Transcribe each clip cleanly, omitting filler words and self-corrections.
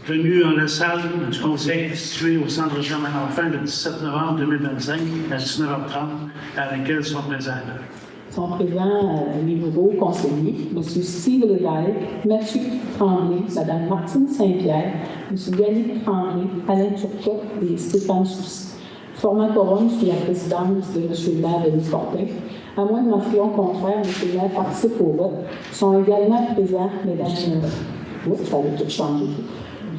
Tenu dans la salle du conseil située au Centre Germain Enfant le 17 novembre 2025 à 19h30, à laquelle sont présents. Sont présents les nouveaux conseillers, M. Steve Lévesque, Mathieu Tremblay, Mme Martine Saint-Pierre, M. Yannick Tremblay, Alain Turcotte et Stéphane Soucy. Formant quorum sous la présidence de M. le maire Denis Fortin. À moins de mention contraire, M. le maire participe au vote. Sont également présents Mesdames ça avait tout changé.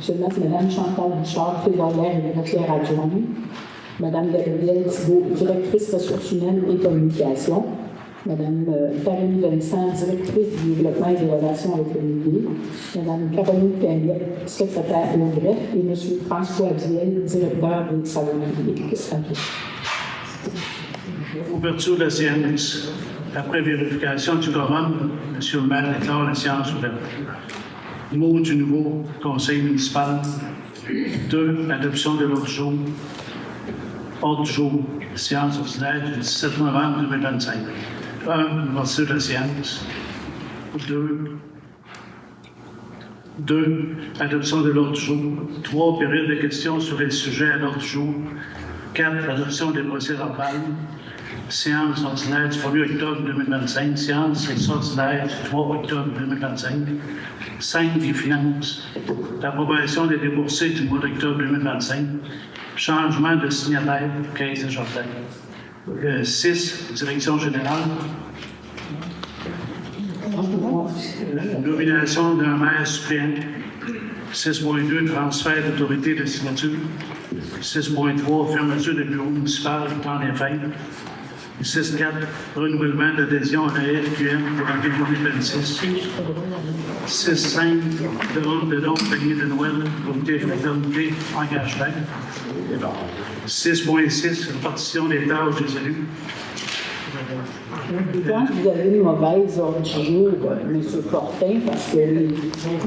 Mme Chantal Bouchard, trésorière et secrétaire adjointe. Mme Gabrielle Thibault, directrice ressources humaines et communications. Mme Karine Vincent, directrice du développement et des relations avec le milieu. Mme Caroline Payet, secrétaire au greffe. Et M. François Biel, directeur des salons publics. Ouverture de la séance. Après vérification du quorum, M. le maire déclare la séance ouverte. Mot du nouveau conseil municipal. 2. Adoption de l'ordre du jour. Ordre du jour. Séance ordinaire du 17 novembre 2025. 1. Ouverture de la séance. 2. Adoption de l'ordre du jour. 3. Période de questions sur les sujets à l'ordre du jour. 4. Adoption des procès-verbales. Séance ordinaire du 1er octobre 2025. Séance extraordinaire du 3 octobre 2025. 5. Les finances. L'approbation des déboursés du mois d'octobre 2025. Changement de signataire, Caisse de Jardin. 6. Direction générale. Nomination d'un maire suppléant. 6.2. Transfert d'autorité de signature. 6.3. Fermeture du bureau municipal dans les fêtes. 6.4. Renouvellement d'adhésion à la FQM pour l'année 2026. 6.5. Demande de dons payés de Noël, comité fraternité, engagement. 6.6. Répartition des tâches des élus. Je pense que vous avez une mauvaise ordre du jour, M. Fortin, parce que les bulletins.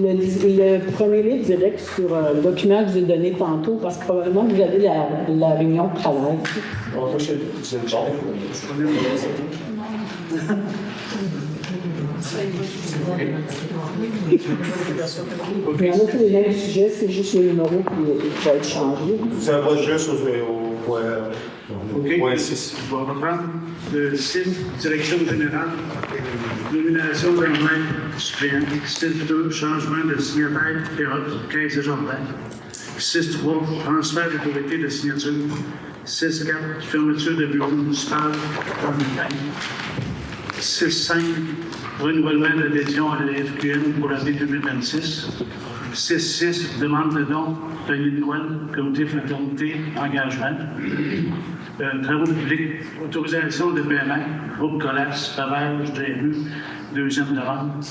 Le premier livre direct sur le document que je vous ai donné tantôt, parce que probablement vous avez la réunion de travail. Il y en a tous les mêmes sujets, c'est juste le numéro qui va être changé. Ça va juste au point 6. Je vais reprendre le 6, direction générale, nomination d'un maire suppléant. 6.2, changement de signataire, Caisse de Jardin. 6.3, transfert d'autorité de signature. 6.4, fermeture de bureau municipal. 6.5, renouvellement d'adhésion à la FQM pour l'année 2026. 6.6, demande de dons, payé de Noël, comité fraternité, engagement. Travaux publics, autorisation de paiement, groupe Colas, pavage, DRU, deuxième demande.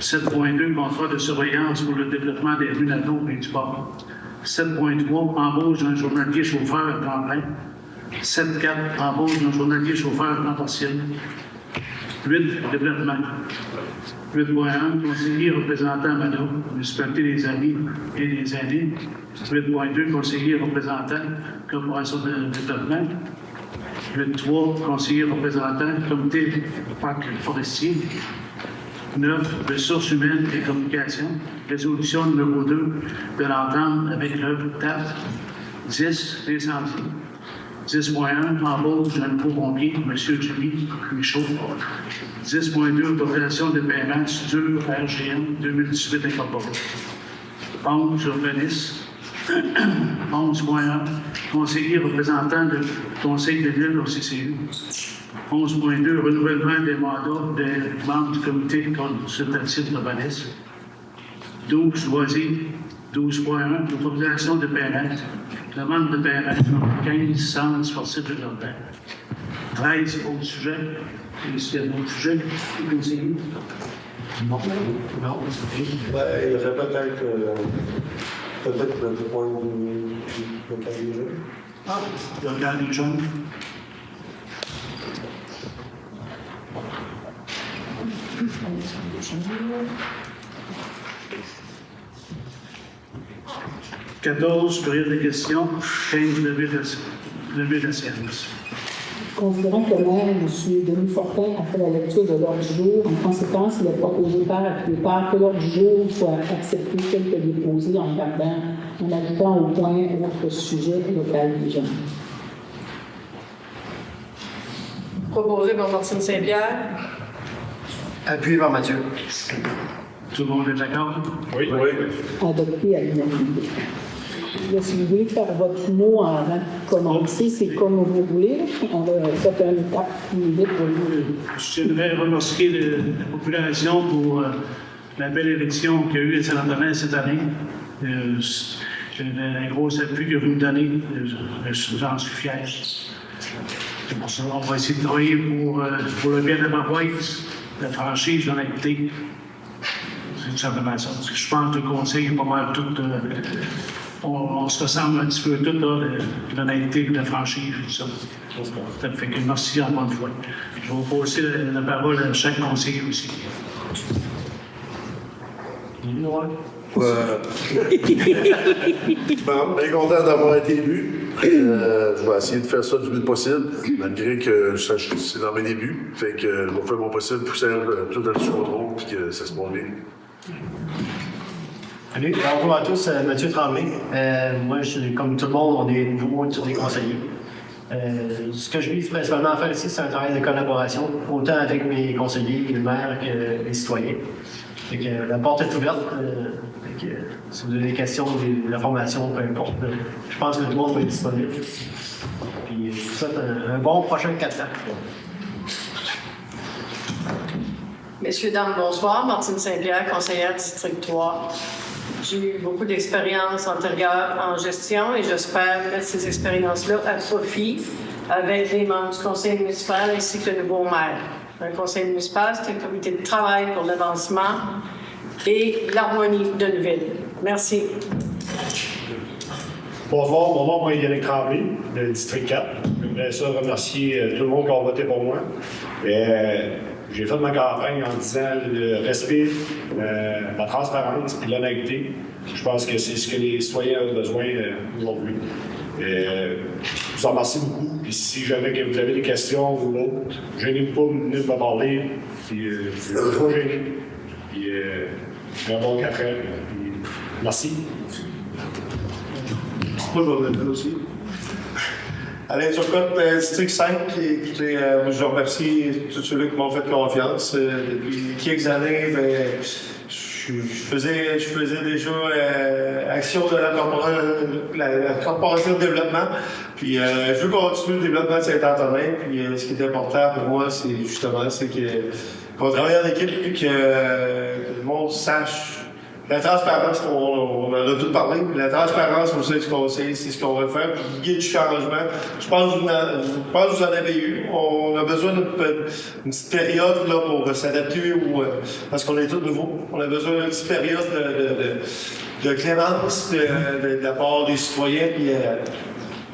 7.2, contrat de surveillance pour le développement des rues Nadeau et du port. 7.3, embauche d'un journalier chauffeur à temps plein. 7.4, embauche d'un journalier chauffeur à temps partiel. 8, développement. 8.1, conseiller représentant Mado, municipalité des amis et des aînés. 8.2, conseiller représentant, corporation de développement. 8.3, conseiller représentant, comité parc forestier. 9, ressources humaines et communications. Résolution numéro 2 de l'entente avec l'œuvre TAF. 10, incendie. 10.1, embauche d'un nouveau pompier, M. Jimmy Michaud. 10.2, autorisation de paiement sur RGM 2018 incorporé. 11, urbanisme. 11.1, conseiller représentant du conseil de ville au CCU. 11.2, renouvellement des mandats des membres du comité consultatif d'urbanisme. 12, loisirs. 12.1, autorisation de paiement. Demande de paiement 15 centres sportifs de jardin. 13, autres sujets. Est-ce qu'il y a d'autres sujets? Non. Il y aurait peut-être le point du local des jeunes. Ah, le local des jeunes. « 14, période de questions. 15, levée de la séance. Considérant que le maire, M. Denis Fortin, a fait la lecture de l'ordre du jour, en conséquence, il est proposé que l'ordre du jour soit accepté tel que déposé en ajoutant au point autre sujet local des gens. Proposé par Martine Saint-Pierre. Appuyé par Mathieu. Tout le monde est d'accord? Oui. Adopté à l'unanimité. Là, si vous voulez faire votre mot avant de commencer, c'est comme vous voulez. On va faire une étape plus vite pour vous. Je voudrais remercier la population pour la belle élection qu'il y a eu à Saint-Antonin cette année. Un gros appui que vous me donnez, j'en suis fier. C'est pour ça qu'on va essayer de travailler pour le bien de ma boîte, la franchise, l'honnêteté. C'est tout simplement ça. Parce que je pense que le conseil est pas mal tout. On se ressemble un petit peu tout, là, l'honnêteté et la franchise, tout ça. Ça fait que merci encore une fois. Je vais vous passer la parole à chaque conseiller aussi. Bien content d'avoir été élu. Je vais essayer de faire ça du mieux possible, malgré que c'est dans mes débuts. Fait que je vais faire mon possible pour que tout dans le contrôle et que ça se passe bien. Salut, bonjour à tous, Mathieu Tremblay. Moi, comme tout le monde, on est nouveau sur des conseillers. Ce que je vise principalement à faire ici, c'est un travail de collaboration, autant avec mes conseillers, le maire que les citoyens. Fait que, la porte est ouverte. Fait que, si vous avez des questions, de l'information, peu importe, je pense que tout le monde va être disponible. Puis, je vous souhaite un bon prochain 4 ans. Messieurs, dames, bonsoir. Martine Saint-Pierre, conseillère district 3. J'ai eu beaucoup d'expériences antérieures en gestion et j'espère mettre ces expériences-là à profit avec les membres du conseil municipal ainsi que le nouveau maire. Un conseil municipal, c'est un comité de travail pour l'avancement et l'harmonie d'une ville. Merci. Bonsoir, mon nom est Yannick Tremblay, de District 4. Je voudrais ça remercier tout le monde qui a voté pour moi. J'ai fait ma campagne en disant le respect, la transparence et l'honnêteté. Je pense que c'est ce que les citoyens ont besoin aujourd'hui. Je vous en remercie beaucoup. Puis si jamais que vous avez des questions ou autres, gênez-vous pas de venir me parler. Puis je ne vais pas gêner. Puis un bon 4 ans. Puis, merci. Moi, je vais venir aussi. Alain Turcotte, District 5, écoutez, je remercie tous ceux-là qui m'ont fait confiance. Depuis quelques années, je faisais déjà action de la corporation de développement. Puis je veux continuer le développement de Saint-Antonin. Puis ce qui est important pour moi, c'est justement qu'on travaille en équipe et que le monde sache. La transparence, on en a tout parlé, la transparence au sein du conseil, c'est ce qu'on va faire, puis guider du changement. Je pense que vous en avez eu. On a besoin d'une petite période là, pour s'adapter, parce qu'on est tous nouveaux. On a besoin d'une petite période de clémence de la part des citoyens, puis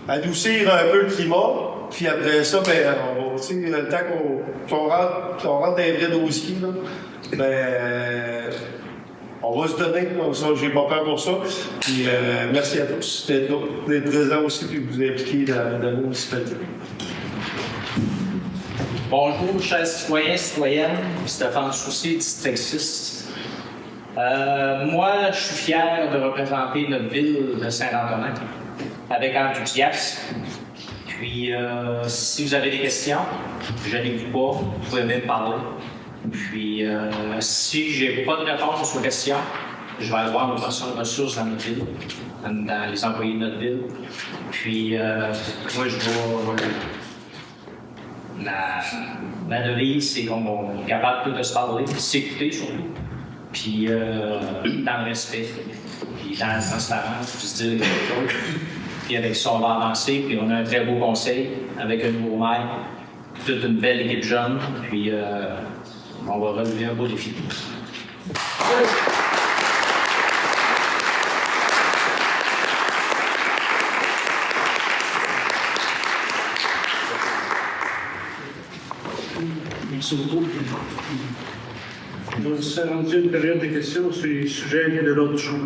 adoucir un peu le climat. Puis après ça, le temps qu'on rentre dans les vrais dossiers, là, on va se donner, comme ça, j'ai pas peur pour ça. Puis merci à tous d'être présents aussi et de vous impliquer dans nos municipalités. Bonjour, chers citoyens, citoyennes. Stéphane Soucy, District 6. Moi, je suis fier de représenter notre ville de Saint-Antonin avec enthousiasme. Puis, si vous avez des questions, gênez-vous pas, vous pouvez même parler. Puis, si je n'ai pas de réponse aux questions, je vais aller voir nos personnes ressources dans notre ville, dans les employés de notre ville. Puis, moi, je vais. La devise, c'est qu'on est capable de se parler, de s'écouter surtout. Puis, dans le respect, puis dans la transparence, puis se dire les choses. Puis, avec ça, on va avancer. Puis, on a un très beau conseil avec un nouveau maire, toute une belle équipe jeune. Puis, on va relever un beau défi. Merci beaucoup. Nous sommes rendus une période de questions sur les sujets de l'ordre du jour.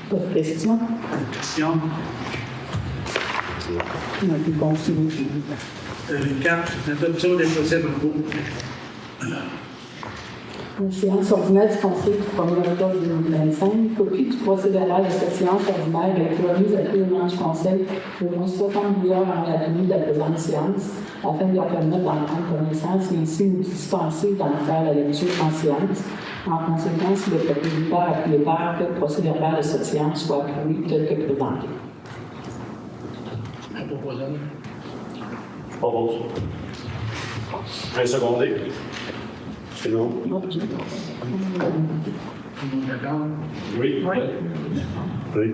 Pas de questions? Questions? On a pu continuer. 4. L'adoption des procès-verbaux. Une séance ordinaire du Conseil du 1er octobre 2025. Copie du procès-verbal de cette séance ordinaire a été remise à tous les membres du Conseil au moins 72 heures avant la tenue de la présente séance, afin de leur permettre d'en prendre connaissance et ainsi nous dispenser d'en faire la lecture en séance. En conséquence, il est proposé par que le procès-verbal de cette séance soit approuvé tel que présenté. La proposition. Je propose. Un secondé. C'est bon? Tout le monde d'accord? Oui. Oui.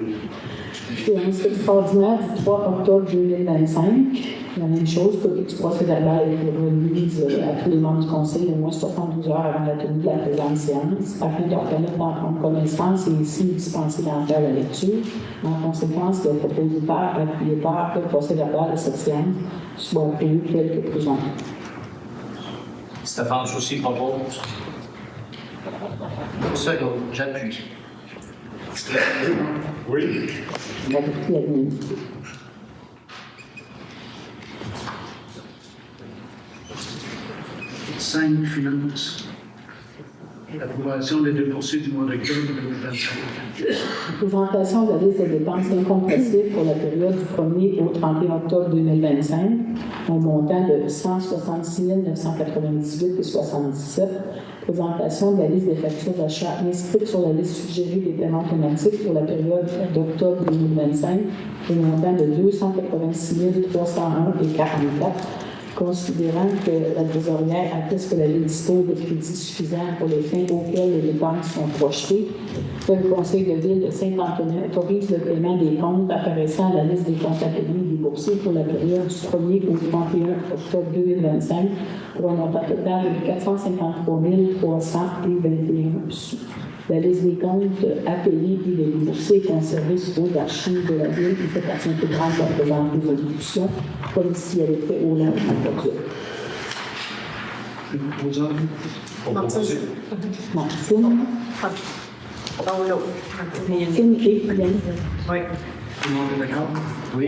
Séance extraordinaire du 3 octobre 2025. La même chose, copie du procès-verbal a été remise à tous les membres du Conseil au moins 72 heures avant la tenue de la présente séance, afin de leur permettre d'en prendre connaissance et ainsi nous dispenser d'en faire la lecture. En conséquence, il est proposé par, appuyé par, que le procès-verbal de cette séance soit approuvé tel que présenté. Stéphane Soucy propose. Second, j'appuie. Oui. L'adopter à l'unanimité. 5. Finances. L'approbation des deux poursuites du mois d'octobre 2025. Présentation de la liste des dépenses incompressibles pour la période du 1er au 31 octobre 2025, au montant de 166 998,77. Présentation de la liste des factures d'achat inscrites sur la liste suggérée des paiements thématiques pour la période d'octobre 2025, au montant de 286 301,44. Considérant que la trésorière atteste que la liste dispose de crédits suffisants pour les fins auxquelles les dépenses sont projetées, que le Conseil de ville de Saint-Antonin autorise le paiement des comptes apparaissant à la liste des comptes appelés déboursés pour la période du 1er au 31 octobre 2025 pour un montant total de 453 321 sous. La liste des comptes appelés et des déboursés est conservée sur les archives de la ville et fait partie intégrante de la présente résolution, comme si elle était au large du projet. Le proposeur. Proposé. Martine, Dans l'autre. Martine et Yannick, Oui. Tout le monde est d'accord? Oui.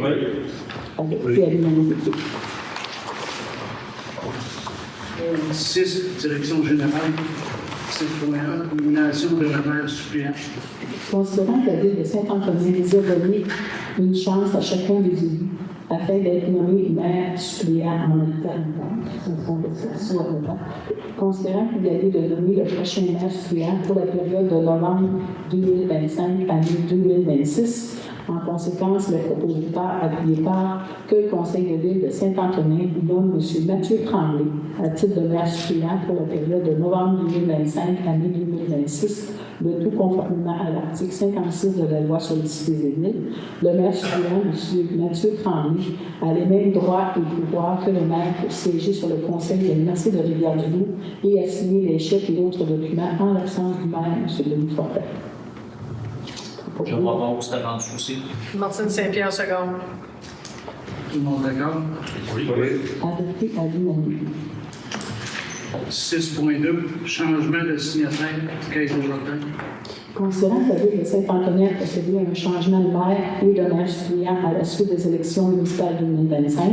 adopté à l'unanimité. 6. Direction générale. 6.1. Nomination de la maire suppléant. Considérant que la ville de Saint-Antonin désire donner une chance à chacun des élus afin d'être nommé maire suppléant en alternance, considérant qu'il y a lieu de nommer le prochain maire suppléant pour la période de novembre 2025 à mai 2026, en conséquence, le propositeur appuyé par que le Conseil de ville de Saint-Antonin nomme M. Mathieu Tremblay à titre de maire suppléant pour la période de novembre 2025 à mai 2026, le tout conformément à l'article 56 de la loi sur les cités et villes. Le maire suppléant, M. Mathieu Tremblay, a les mêmes droits et pouvoirs que le maire pour siéger sur le conseil de l'Université de Rivière-du-Loup et à signer les chèques et autres documents en l'absence du maire, M. Denis Fortin. Je propose Stéphane Soucy. Martine Saint-Pierre, seconde. Tout le monde d'accord? Oui. Adopté à l'unanimité. 6.2. Changement de signataire. Caisse de jardin. Considérant que la ville de Saint-Antonin a procédé à un changement de maire et de maire suppléant à la suite des élections municipales 2025,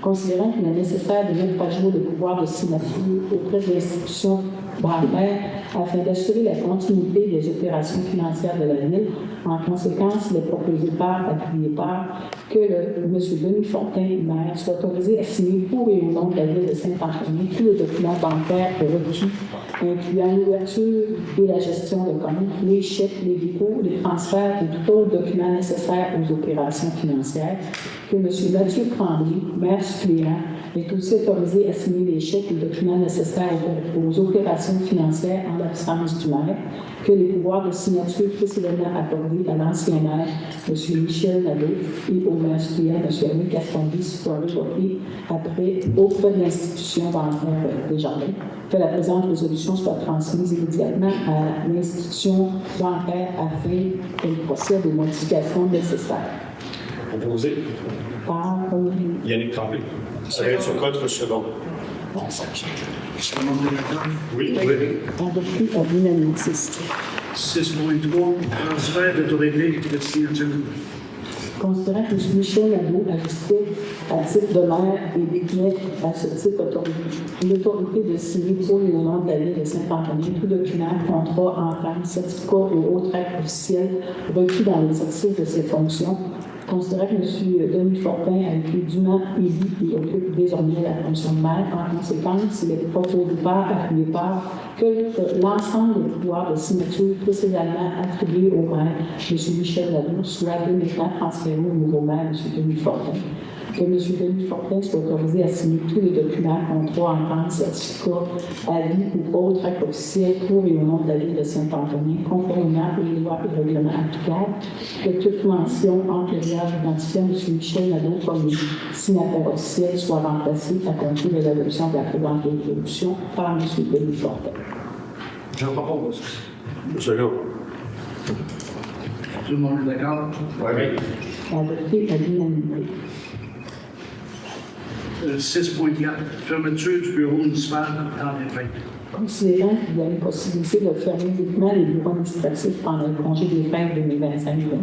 considérant qu'il est nécessaire de mettre à jour les pouvoirs de signature auprès de l'institution bancaire afin d'assurer la continuité des opérations financières de la ville. En conséquence, il est proposé par, appuyé par, que M. Denis Fortin, maire, soit autorisé à signer pour et au nom de la ville de Saint-Antonin tous les documents bancaires requis, incluant l'ouverture et la gestion de comptes, les chèques, les dépôts, les transferts et tout autre document nécessaire aux opérations financières, que M. Mathieu Tremblay, maire suppléant, est aussi autorisé à signer les chèques et les documents nécessaires aux opérations financières en l'absence du maire, que les pouvoirs de signature précédemment accordés à l'ancien maire, M. Michel Nadeau, et au maire suppléant, M. Alain Castonguay, soient révoqués auprès de l'institution bancaire Desjardins, que la présente résolution soit transmise immédiatement à l'institution bancaire afin qu'elle procède aux modifications nécessaires. Proposé. Par Yannick Tremblay. Ça va être sur code second. Tout le monde est d'accord? Oui. adopté à l'unanimité. 6.3. Transfert d'autorité de signature. Considérant que M. Michel Nadeau agissait à titre de maire et détenait à ce titre l'autorité de signer pour et au nom de la ville de Saint-Antonin tout document, contrat, entente, certificat et autres actes officiels requis dans l'exercice de ses fonctions. Considérant que M. Denis Fortin a été dûment élu et occupe désormais la fonction de maire, en conséquence, il est proposé par, appuyé par, que l'ensemble des pouvoirs de signature précédemment attribués au maire, M. Michel Nadeau, soit désormais transférés au nouveau maire, M. Denis Fortin. Que M. Denis Fortin soit autorisé à signer tous les documents, contrats, ententes, certificats, avis ou autres actes officiels pour et au nom de la ville de Saint-Antonin, conformément aux lois et règlements applicables, que toute mention antérieure identifiant M. Michel Nadeau comme signataire officiel soit remplacée à compter de l'adoption de la présente résolution par M. Denis Fortin. Je propose. Second. Tout le monde est d'accord? Oui. Adopté à l'unanimité. 6.4, fermeture du bureau municipal dans les fêtes. Considérant qu'il y a une possibilité de fermer uniquement les bureaux administratifs pendant le congé des fêtes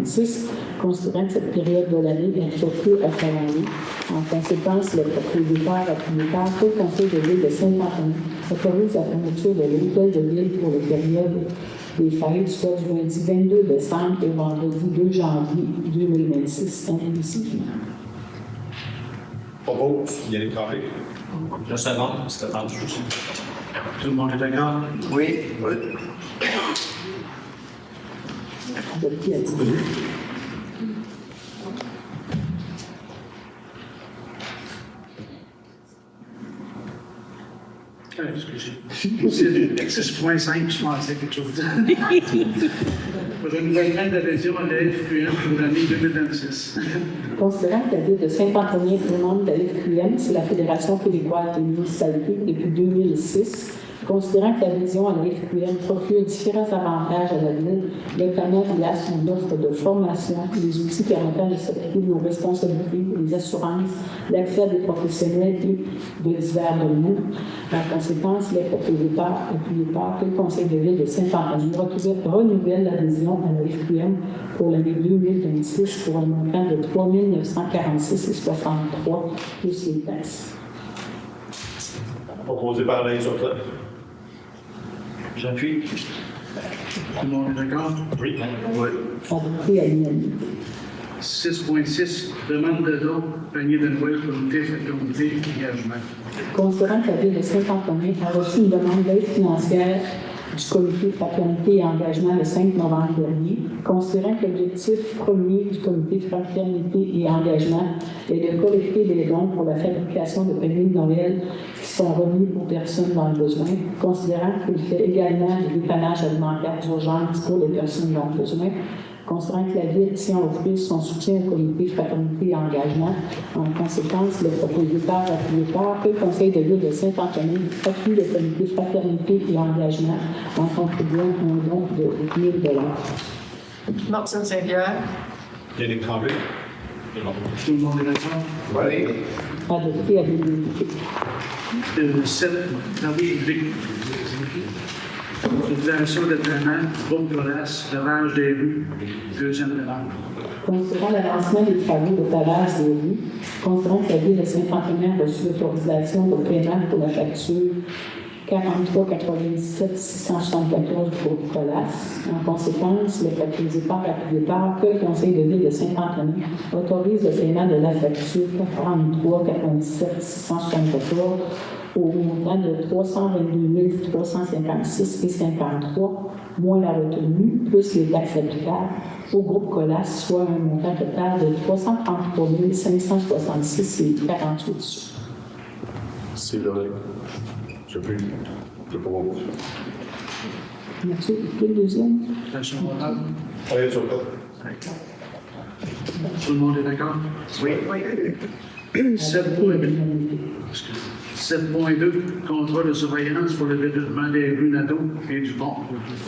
2025-2026, considérant que cette période de l'année est trop peu à travailler, en conséquence, le propriétaire attributeur au conseil de ville de Saint-Antonin autorise la fermeture de l'hôtel de ville pour la période des fêtes, soit du lundi 22 décembre et vendredi 2 janvier 2026, inclusivement. Propose. Yannick Tremblay. Je seconde, Stéphane Soucy. Tout le monde est d'accord? Oui. Oui. Adopté à l'unanimité. Excusez. 6.5, je pensais quelque chose. Renouvellement d'adhésion à la FQM pour l'année 2026. Considérant que la ville de Saint-Antonin est membre de la FQM, c'est la Fédération québécoise des municipalités depuis 2006. Considérant que l'adhésion à la FQM procure différents avantages à la ville, notamment via son offre de formation, les outils permettant de s'appliquer nos responsabilités, les assurances, l'accès à des professionnels et de divers domaines. En conséquence, les propriétaires appuyés par le Conseil de ville de Saint-Antonin renouvelle l'adhésion à la FQM pour l'année 2026 pour un montant de 3 946,63 plus les taxes. Proposé par Alain Turcotte. J'appuie. Tout le monde est d'accord? Oui. Oui. Adopté à l'unanimité. 6.6, demande de don, panier de Noël, comité, fraternité, engagement. Considérant que la ville de Saint-Antonin a reçu une demande d'aide financière du comité Fraternité et Engagement le 5 novembre dernier, considérant que l'objectif premier du comité Fraternité et Engagement est de collecter des dons pour la fabrication de paniers de Noël qui sont remis aux personnes dans le besoin, considérant qu'il fait également du dépannage alimentaire d'urgence pour les personnes dans le besoin, considérant que la Ville tient à offrir son soutien au comité Fraternité et Engagement. En conséquence, le propriétaire appuyé par le Conseil de Ville de Saint-Antonin appuie le comité Fraternité et Engagement en contribuant à un don de 1 000 $. Martine Saint-Pierre. Yannick Tremblay. Tout le monde est d'accord? Oui. Adopté à l'unanimité. 7, service public. Déclaration de paiement, groupe Golas, lavage des rues, deuxième demande. Considérant l'avancement des travaux de pavage des rues, considérant que la Ville de Saint-Antonin a reçu l'autorisation de paiement pour la facture 43,97 674 du groupe Colas. En conséquence, le propriétaire appuyé par que le Conseil de Ville de Saint-Antonin autorise le paiement de la facture 43,97 674 au montant de 322 356,53 moins la retenue, plus les taxes applicables au groupe Colas, soit un montant total de 333 566,48 sous. C'est vrai. Je peux. Je peux voir. Mathieu, le deuxième? Station orale. Alain Turcotte. Tout le monde est d'accord? Oui. 7.2, contrat de surveillance pour le développement des rues Nadeau et du pont.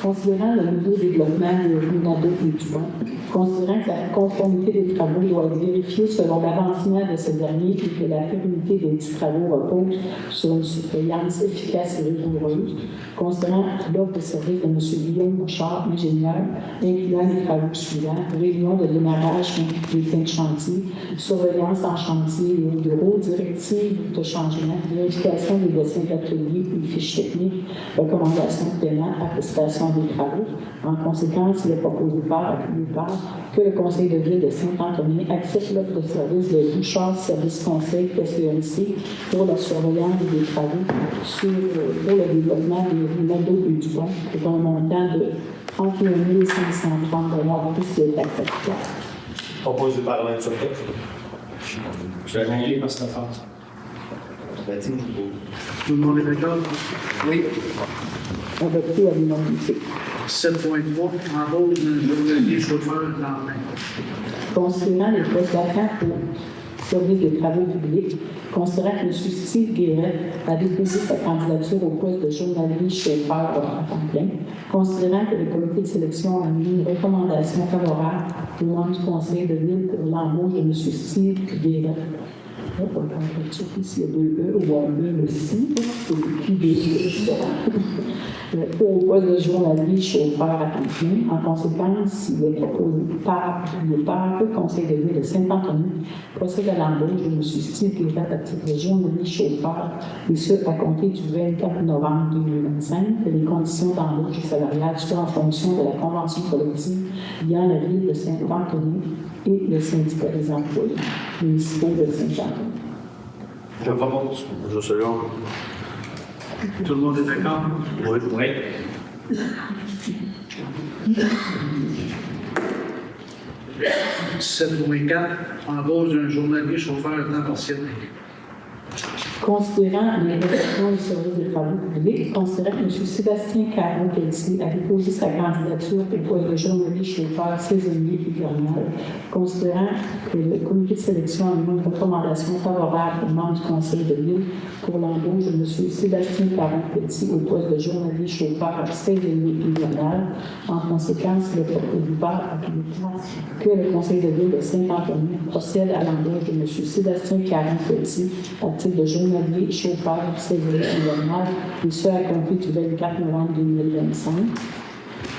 Considérant le nouveau développement des rues Nadeau et du Pont, considérant que la conformité des travaux doit être vérifiée selon l'avancement de ce dernier et que la pérennité des dix travaux repose sur une surveillance efficace et rigoureuse, considérant l'offre de service de M. Guillaume Bouchard, ingénieur, incluant les travaux suivants: réunion de démarrage des fins de chantier, surveillance en chantier et au bureau, directive de changement, vérification des dessins d'atelier et fiches techniques, recommandations de paiement, attestation des travaux. En conséquence, il est proposé que le Conseil de ville de Saint-Antonin accepte l'offre de service de Bouchard Service Conseil SENC pour la surveillance des travaux pour le développement des rues Nadeau et du Pont pour un montant de 31 530 plus les taxes applicables. Proposé par Alain Turcotte. Je vais aller par cette phase. Tout le monde est d'accord? Oui. Adopté à l'unanimité. 7.3, embauche d'un journalier chauffeur lendemain. Considérant les postes vacants pour service des travaux publics, considérant que M. Steve Guéret a déposé sa candidature au poste de journalier chauffeur à temps plein, considérant que le comité de sélection a mis une recommandation favorable aux membres du conseil de ville pour l'embauche de M. Steve Guéret. On va checker s'il y a deux E ou un E aussi, pour au poste de journalier chauffeur à temps plein. En conséquence, il est proposé par le conseil de ville de Saint-Antonin procède à l'embauche de M. Steve Guéret à titre de journalier chauffeur, et ce à compter du 24 novembre 2025, que les conditions d'embauche salariale soient en fonction de la convention collective liant la ville de Saint-Antonin et le syndicat des employés municipaux de Saint-Antonin. Je propose. Je second. Tout le monde est d'accord? Oui. Oui. 7.4, embauche d'un journalier chauffeur à temps partiel. Considérant les réflexions du service des travaux publics, considérant que M. Sébastien Caron-Pelletier a déposé sa candidature au poste de journalier chauffeur saisonnier hivernal, considérant que le comité de sélection a mis une recommandation favorable aux membres du conseil de ville pour l'embauche de M. Sébastien Caron-Pelletier au poste de journalier chauffeur saisonnier hivernal. En conséquence, il est proposé que le conseil de ville de Saint-Antonin procède à l'embauche de M. Sébastien Caron-Pelletier à titre de journalier chauffeur saisonnier hivernal, et ce à compter du 24 novembre 2025,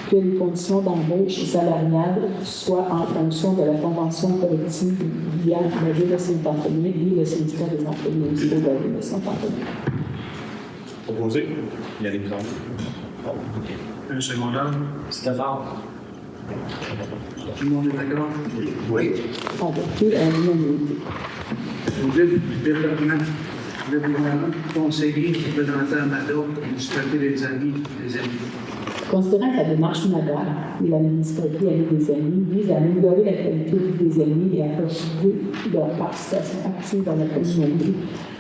que les conditions d'embauche salariale soient en fonction de la convention collective via la ville de Saint-Antonin et le syndicat des employés municipaux de la ville de Saint-Antonin. Proposé. Il y a des plans. Un secondaire. Stéphane. Tout le monde est d'accord? Oui. Adopté à l'unanimité. Développement, conseiller représentant Nadeau, municipalité des amis, Considérant que la démarche MADA et la municipalité Amis des Amis vise à améliorer la qualité de vie des amis et à favoriser leur participation active dans la communauté,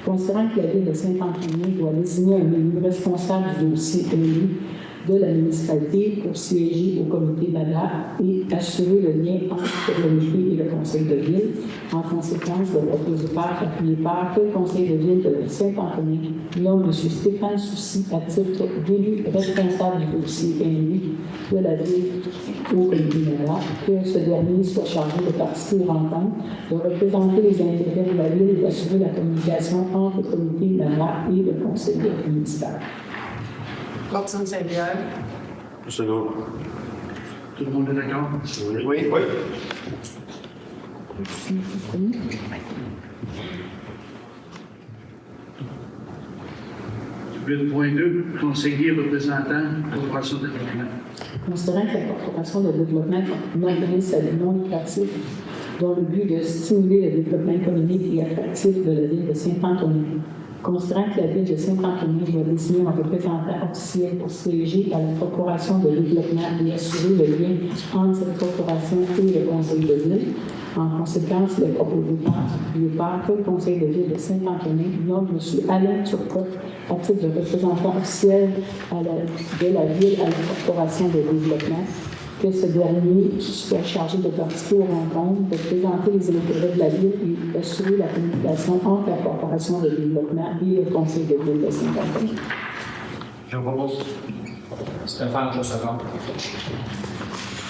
considérant que la ville de Saint-Antonin doit désigner un élu responsable du dossier élu de la municipalité pour siéger au comité MADA et assurer le lien entre le comité et le conseil de ville. En conséquence, le proposé appuyé par le conseil de ville de Saint-Antonin nomme M. Stéphane Soucy à titre d'élu responsable du dossier élu de la ville au comité MADA, que ce dernier soit chargé de participer aux rencontres, de représenter les intérêts de la ville et d'assurer la communication entre le comité MADA et le conseil municipal. Martine Saint-Pierre. Je second. Tout le monde est d'accord? Oui. Oui. 8.2, conseiller représentant corporation de développement. Considérant que la corporation de développement est un organisme non lucratif dont le but est de stimuler le développement économique et attractif de la ville de Saint-Antonin. Considérant que la ville de Saint-Antonin doit désigner un représentant officiel pour siéger à la corporation de développement et assurer le lien entre cette corporation et le conseil de ville. En conséquence, il est proposé par le conseil de ville de Saint-Antonin nomme M. Alain Turcotte à titre de représentant officiel de la ville à la corporation de développement, que ce dernier soit chargé de participer aux rencontres, de présenter les intérêts de la ville et d'assurer la communication entre la Corporation de développement et le Conseil de ville de Saint-Antoine. Je propose. Stéphane, je second.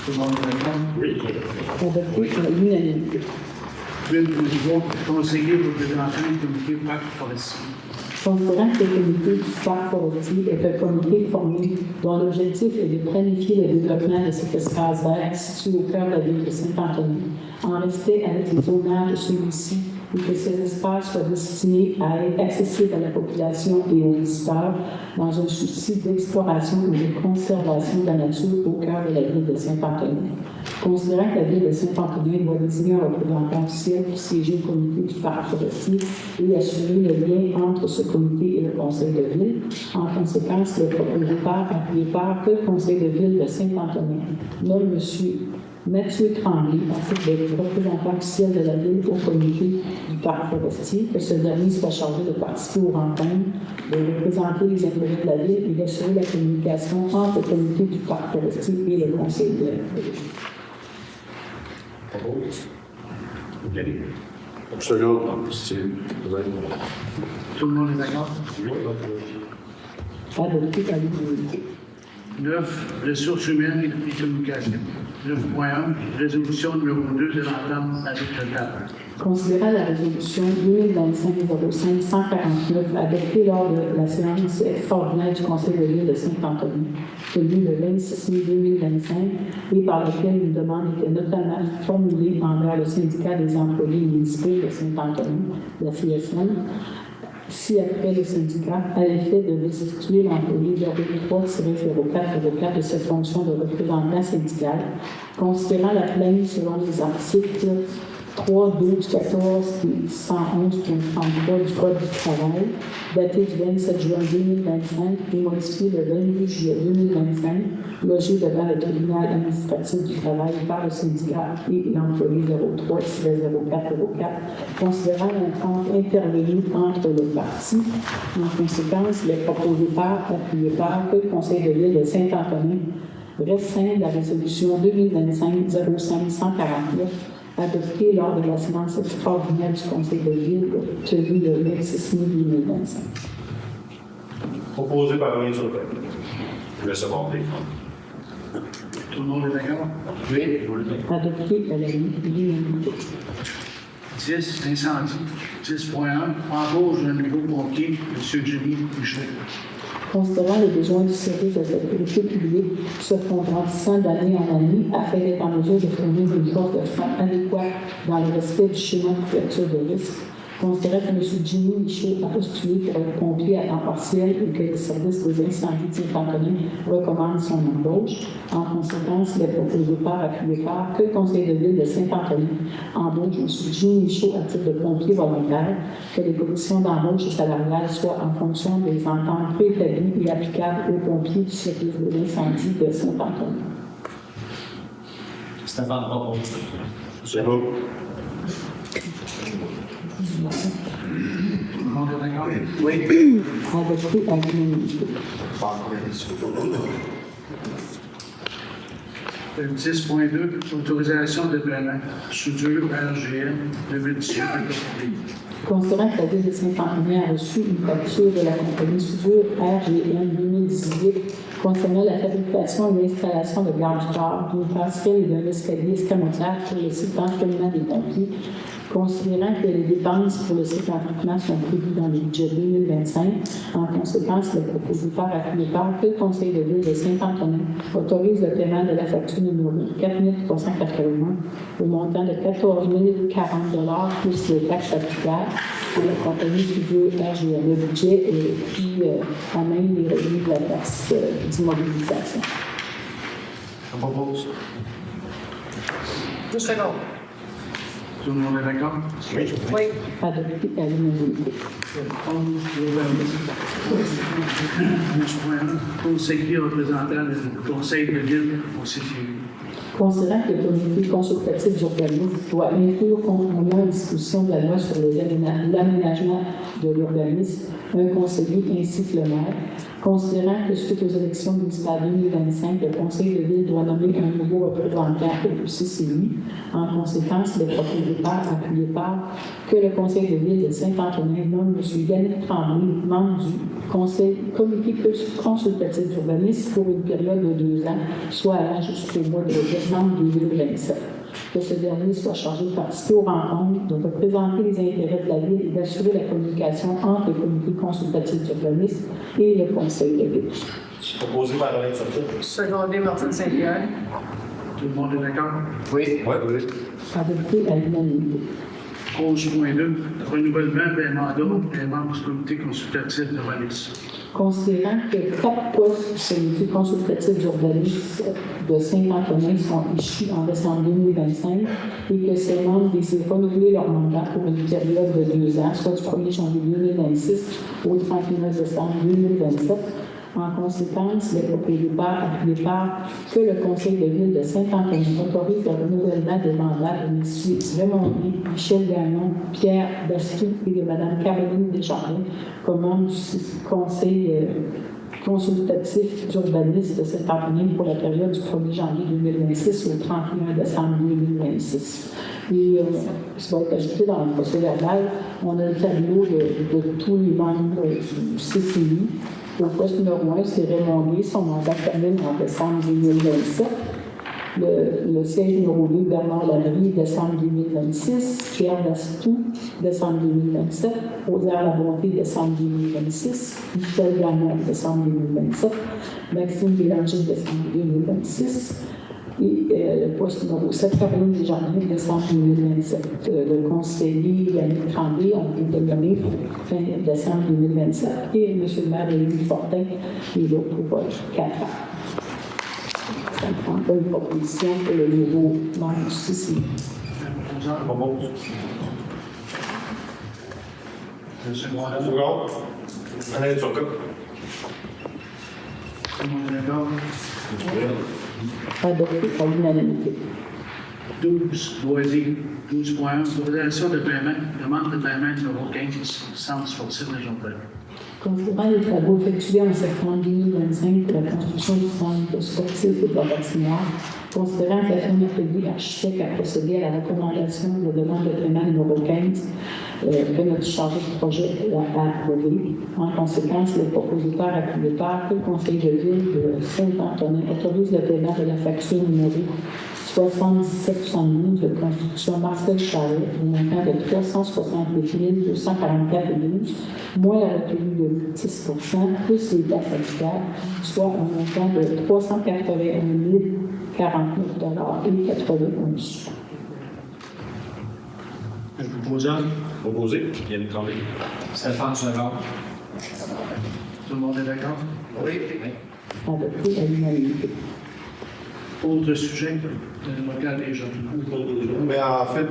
Tout le monde est d'accord? Oui. Adopté à l'unanimité. Puis, nous avons conseillé représentant du comité parc forestier. Considérant que le comité du parc forestier est un comité formé dont l'objectif est de planifier le développement de cet espace vert situé au cœur de la ville de Saint-Antoine, en respect avec les zonages de celui-ci, et que ces espaces soient destinés à être accessibles à la population et aux visiteurs dans un souci d'exploration et de conservation de la nature au cœur de la ville de Saint-Antoine. Considérant que la ville de Saint-Antoine doit désigner un représentant officiel pour siéger au comité du parc forestier et assurer le lien entre ce comité et le conseil de ville, en conséquence, le proposé appuyé par que le conseil de ville de Saint-Antoine nomme M. Mathieu Tremblay, en titre de représentant officiel de la ville au comité du parc forestier, que ce dernier soit chargé de participer aux rencontres, de représenter les intérêts de la ville et d'assurer la communication entre le comité du parc forestier et le conseil de ville. Second. C'est Tout le monde est d'accord? Adopté à l'unanimité. 9. Ressources humaines et communication. 9.1. Résolution numéro 2 de l'entente avec le cadre. Considérant la résolution 2025-05-149 adoptée lors de la séance extraordinaire du Conseil de ville de Saint-Antoine, tenue le 26 mai 2025, et par laquelle une demande était notamment formulée envers le syndicat des employés municipaux de Saint-Antoine, la CSN, ci-après le syndicat, à l'effet de destituer l'employé 03-0404 de cette fonction de représentant syndical, considérant la plainte selon les articles 3, 12, 14 et 111.33 du Code du travail, daté du 27 juin 2025 et modifié le 28 juillet 2025, logé devant le tribunal administratif du travail par le syndicat et l'employé 03-0404, considérant l'entente intervenue entre les parties. En conséquence, les proposés par, appuyés par, que le Conseil de ville de Saint-Antoine restreint la résolution 2025-05-149 adoptée lors de la séance extraordinaire du Conseil de ville tenue le 26 mai 2025. Proposé par Alain Turcot. Je vais savoir des Tout le monde est d'accord? Oui. Adopté à l'unanimité. 10. Incendie. 10.1. Embauche d'un nouveau pompier, M. Jimmy Boucher. Considérant les besoins du service de sécurité publique se font grandissant d'année en année afin d'être en mesure de fournir une force de frappe adéquate dans le respect du schéma de couverture de risque, considérant que M. Jimmy Michaud a postulé pour être pompier à temps partiel et que le service des incendies de Saint-Antoine recommande son embauche. En conséquence, il est proposé par appuyé par que le conseil de ville de Saint-Antoine embauche M. Jimmy Michaud à titre de pompier volontaire, que les conditions d'embauche salariale soient en fonction des ententes préétablies et applicables aux pompiers du service des incendies de Saint-Antoine. Stéphane propose. C'est bon. Tout le monde est d'accord? Oui. Adopté à l'unanimité. 10.2. Autorisation de paiement. Soudure RGM 2018. Considérant que la ville de Saint-Antoine a reçu une facture de la compagnie Soudure RGM 2018 concernant la fabrication et l'installation de garde-corps, d'une passerelle et d'un escalier escamotage pour le site d'entraînement des pompiers, considérant que les dépenses pour le site d'entraînement sont prévues dans le budget 2025, en conséquence, le proposé par appuyé par que le conseil de ville de Saint-Antoine autorise le paiement de la facture numéro 4 381 au montant de 14 040 plus les taxes applicables pour la compagnie Soudure RGM. Le budget est pris à main les revenus de la taxe d'immobilisation. Je propose. 12 secondes. Tout le monde est d'accord? Oui. Adopté à l'unanimité. 11.1. Conseiller représentant du Conseil de ville au CCU. Considérant que le comité consultatif d'urbanisme doit inclure conformément aux dispositions de la loi sur l'aménagement de l'urbanisme un conseiller ainsi que le maire, Considérant que suite aux élections municipales 2025, le Conseil de ville doit nommer un nouveau représentant au CCI, en conséquence, il est proposé par, appuyé par, que le Conseil de ville de Saint-Antonin nomme M. Yannick Tremblay, membre du comité consultatif d'urbanisme pour une période de 2 ans, soit allant jusqu'au mois de décembre 2027. Que ce dernier soit chargé de participer aux rencontres, de représenter les intérêts de la ville et d'assurer la communication entre le comité consultatif d'urbanisme et le conseil de ville. Proposé par Alain Turcotte. Secondé Martine Saint-Pierre. Tout le monde est d'accord? Oui. Oui. Adopté à l'unanimité. 11.2, renouvellement des mandats des membres du comité consultatif d'urbanisme. Considérant que 4 postes du comité consultatif d'urbanisme de Saint-Antonin sont issus en décembre 2025 et que ces membres décident de renouveler leur mandat pour une période de 2 ans, soit du 1er janvier 2026 au 31 décembre 2027. En conséquence, il est proposé appuyé par que le Conseil de ville de Saint-Antonin autorise le renouvellement des mandats de M. Raymond Blé, Michel Gagnon, Pierre Bastou et de Mme Caroline Desjardins comme membres du Conseil consultatif d'urbanisme de Saint-Antonin pour la période du 1er janvier 2026 au 31 décembre 2026. Et ça va être ajouté dans le procès verbal. On a le tableau de tous les membres du CCI. Au poste numéro 1, c'est Raymond Blé, son mandat termine en décembre 2027. Le siège numéro 2, Bernard Lallery, décembre 2026. Pierre Bastou, décembre 2027. Rosaire Labonté, décembre 2026. Michel Gagnon, décembre 2027. Maxime Bélanger, décembre 2026. Et le poste numéro 7, Caroline Desjardins, décembre 2027. Le conseiller Yannick Tremblay, on vient de nommer fin décembre 2027. Et M. le maire Louis Fortin, qui est là pour 4 ans. Ça prend une proposition pour le nouveau membre du CCI. Second. Alain Turcotte. Tout le monde est d'accord? Adopté à l'unanimité. 12, loisirs. 12.1, autorisation de paiement, demande de paiement numéro 15, centre sportif régional. Considérant les travaux effectués en septembre 2025 pour la construction du centre sportif et de la patinoire, considérant que la firme atelier architecte a procédé à la recommandation de demande de paiement numéro 15 que notre chargé de projet a approuvé. En conséquence, le propositeur appuyé par le conseil de ville de Saint-Antonin autorise le paiement de la facture numéro 7772 de construction Marcel Chalet, au montant de 368 244,12, moins la retenue de 10 plus les taxes applicables, soit un montant de 381 049 et 91. Proposé. Yannick Tremblay. Stéphane Second. Tout le monde est d'accord? Oui. Adopté à l'unanimité. Autre sujet, le local des jeunes. Mais en fait,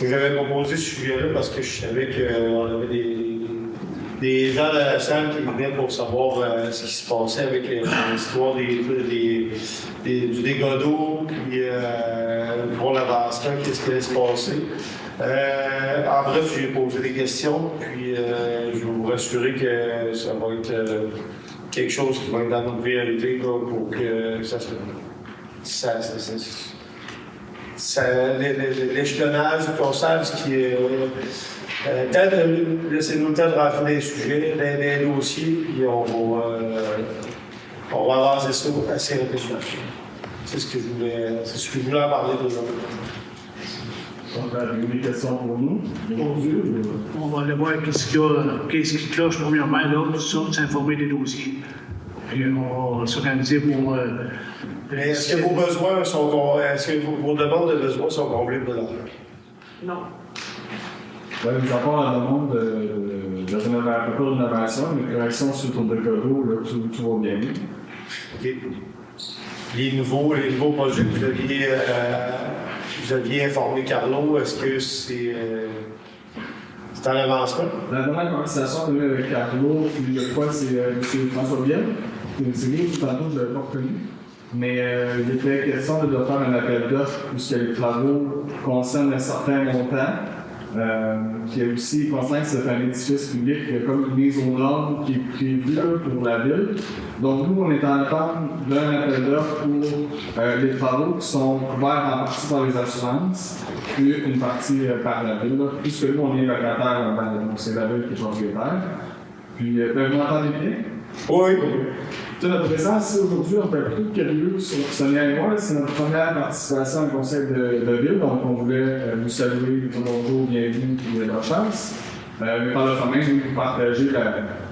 j'avais proposé ce sujet-là parce que je savais qu'on avait des gens dans la salle qui venaient pour savoir ce qui se passait avec l'histoire du dégât d'eau, puis pour l'avancement, qu'est-ce qui allait se passer. En bref, j'ai posé des questions, puis je vais vous rassurer que ça va être quelque chose qui va être dans notre priorité là, pour que l'échelonnage, qu'on sache ce qui est. Laissez-nous le temps de rentrer des sujets, des dossiers, puis on va avancer ça assez rapidement. C'est ce que je voulais en parler d'aujourd'hui. Donc, des questions pour nous? On va aller voir qu'est-ce qui cloche premièrement, là, tout ça, s'informer des dossiers. Et on va s'organiser pour. Mais est-ce que vos besoins est-ce que vos demandes de besoins sont comblées de l'heure? Non. Oui, nous avons la demande de rénovation, une correction sur le décoro, là, tout va bien. Okay. Les nouveaux projets que vous aviez informé Carlo, est-ce que c'est en avancement? La dernière conversation qu'on a eu avec Carlo, puis je crois que c'est M. François Biel, c'est lui, tantôt je ne l'avais pas reconnu. Mais il était question de faire un appel d'offres puisque les travaux concernent un certain montant. qui est aussi conscient que c'est un édifice public, il y a comme une mise aux normes qui est prévue pour la ville. Donc nous, on est en attente d'un appel d'offres pour les travaux qui sont couverts en partie par les assurances, puis une partie par la ville, puisque nous, on est locataire, donc c'est la ville qui est propriétaire. Puis, vous m'entendez bien? Oui. Notre présence ici aujourd'hui, on peut être plus curieux sur Sonia et moi. C'est notre première participation au conseil de ville, donc on voulait vous saluer, bonjour, bienvenue, puis bonne chance. Mais par le fait même, vous partager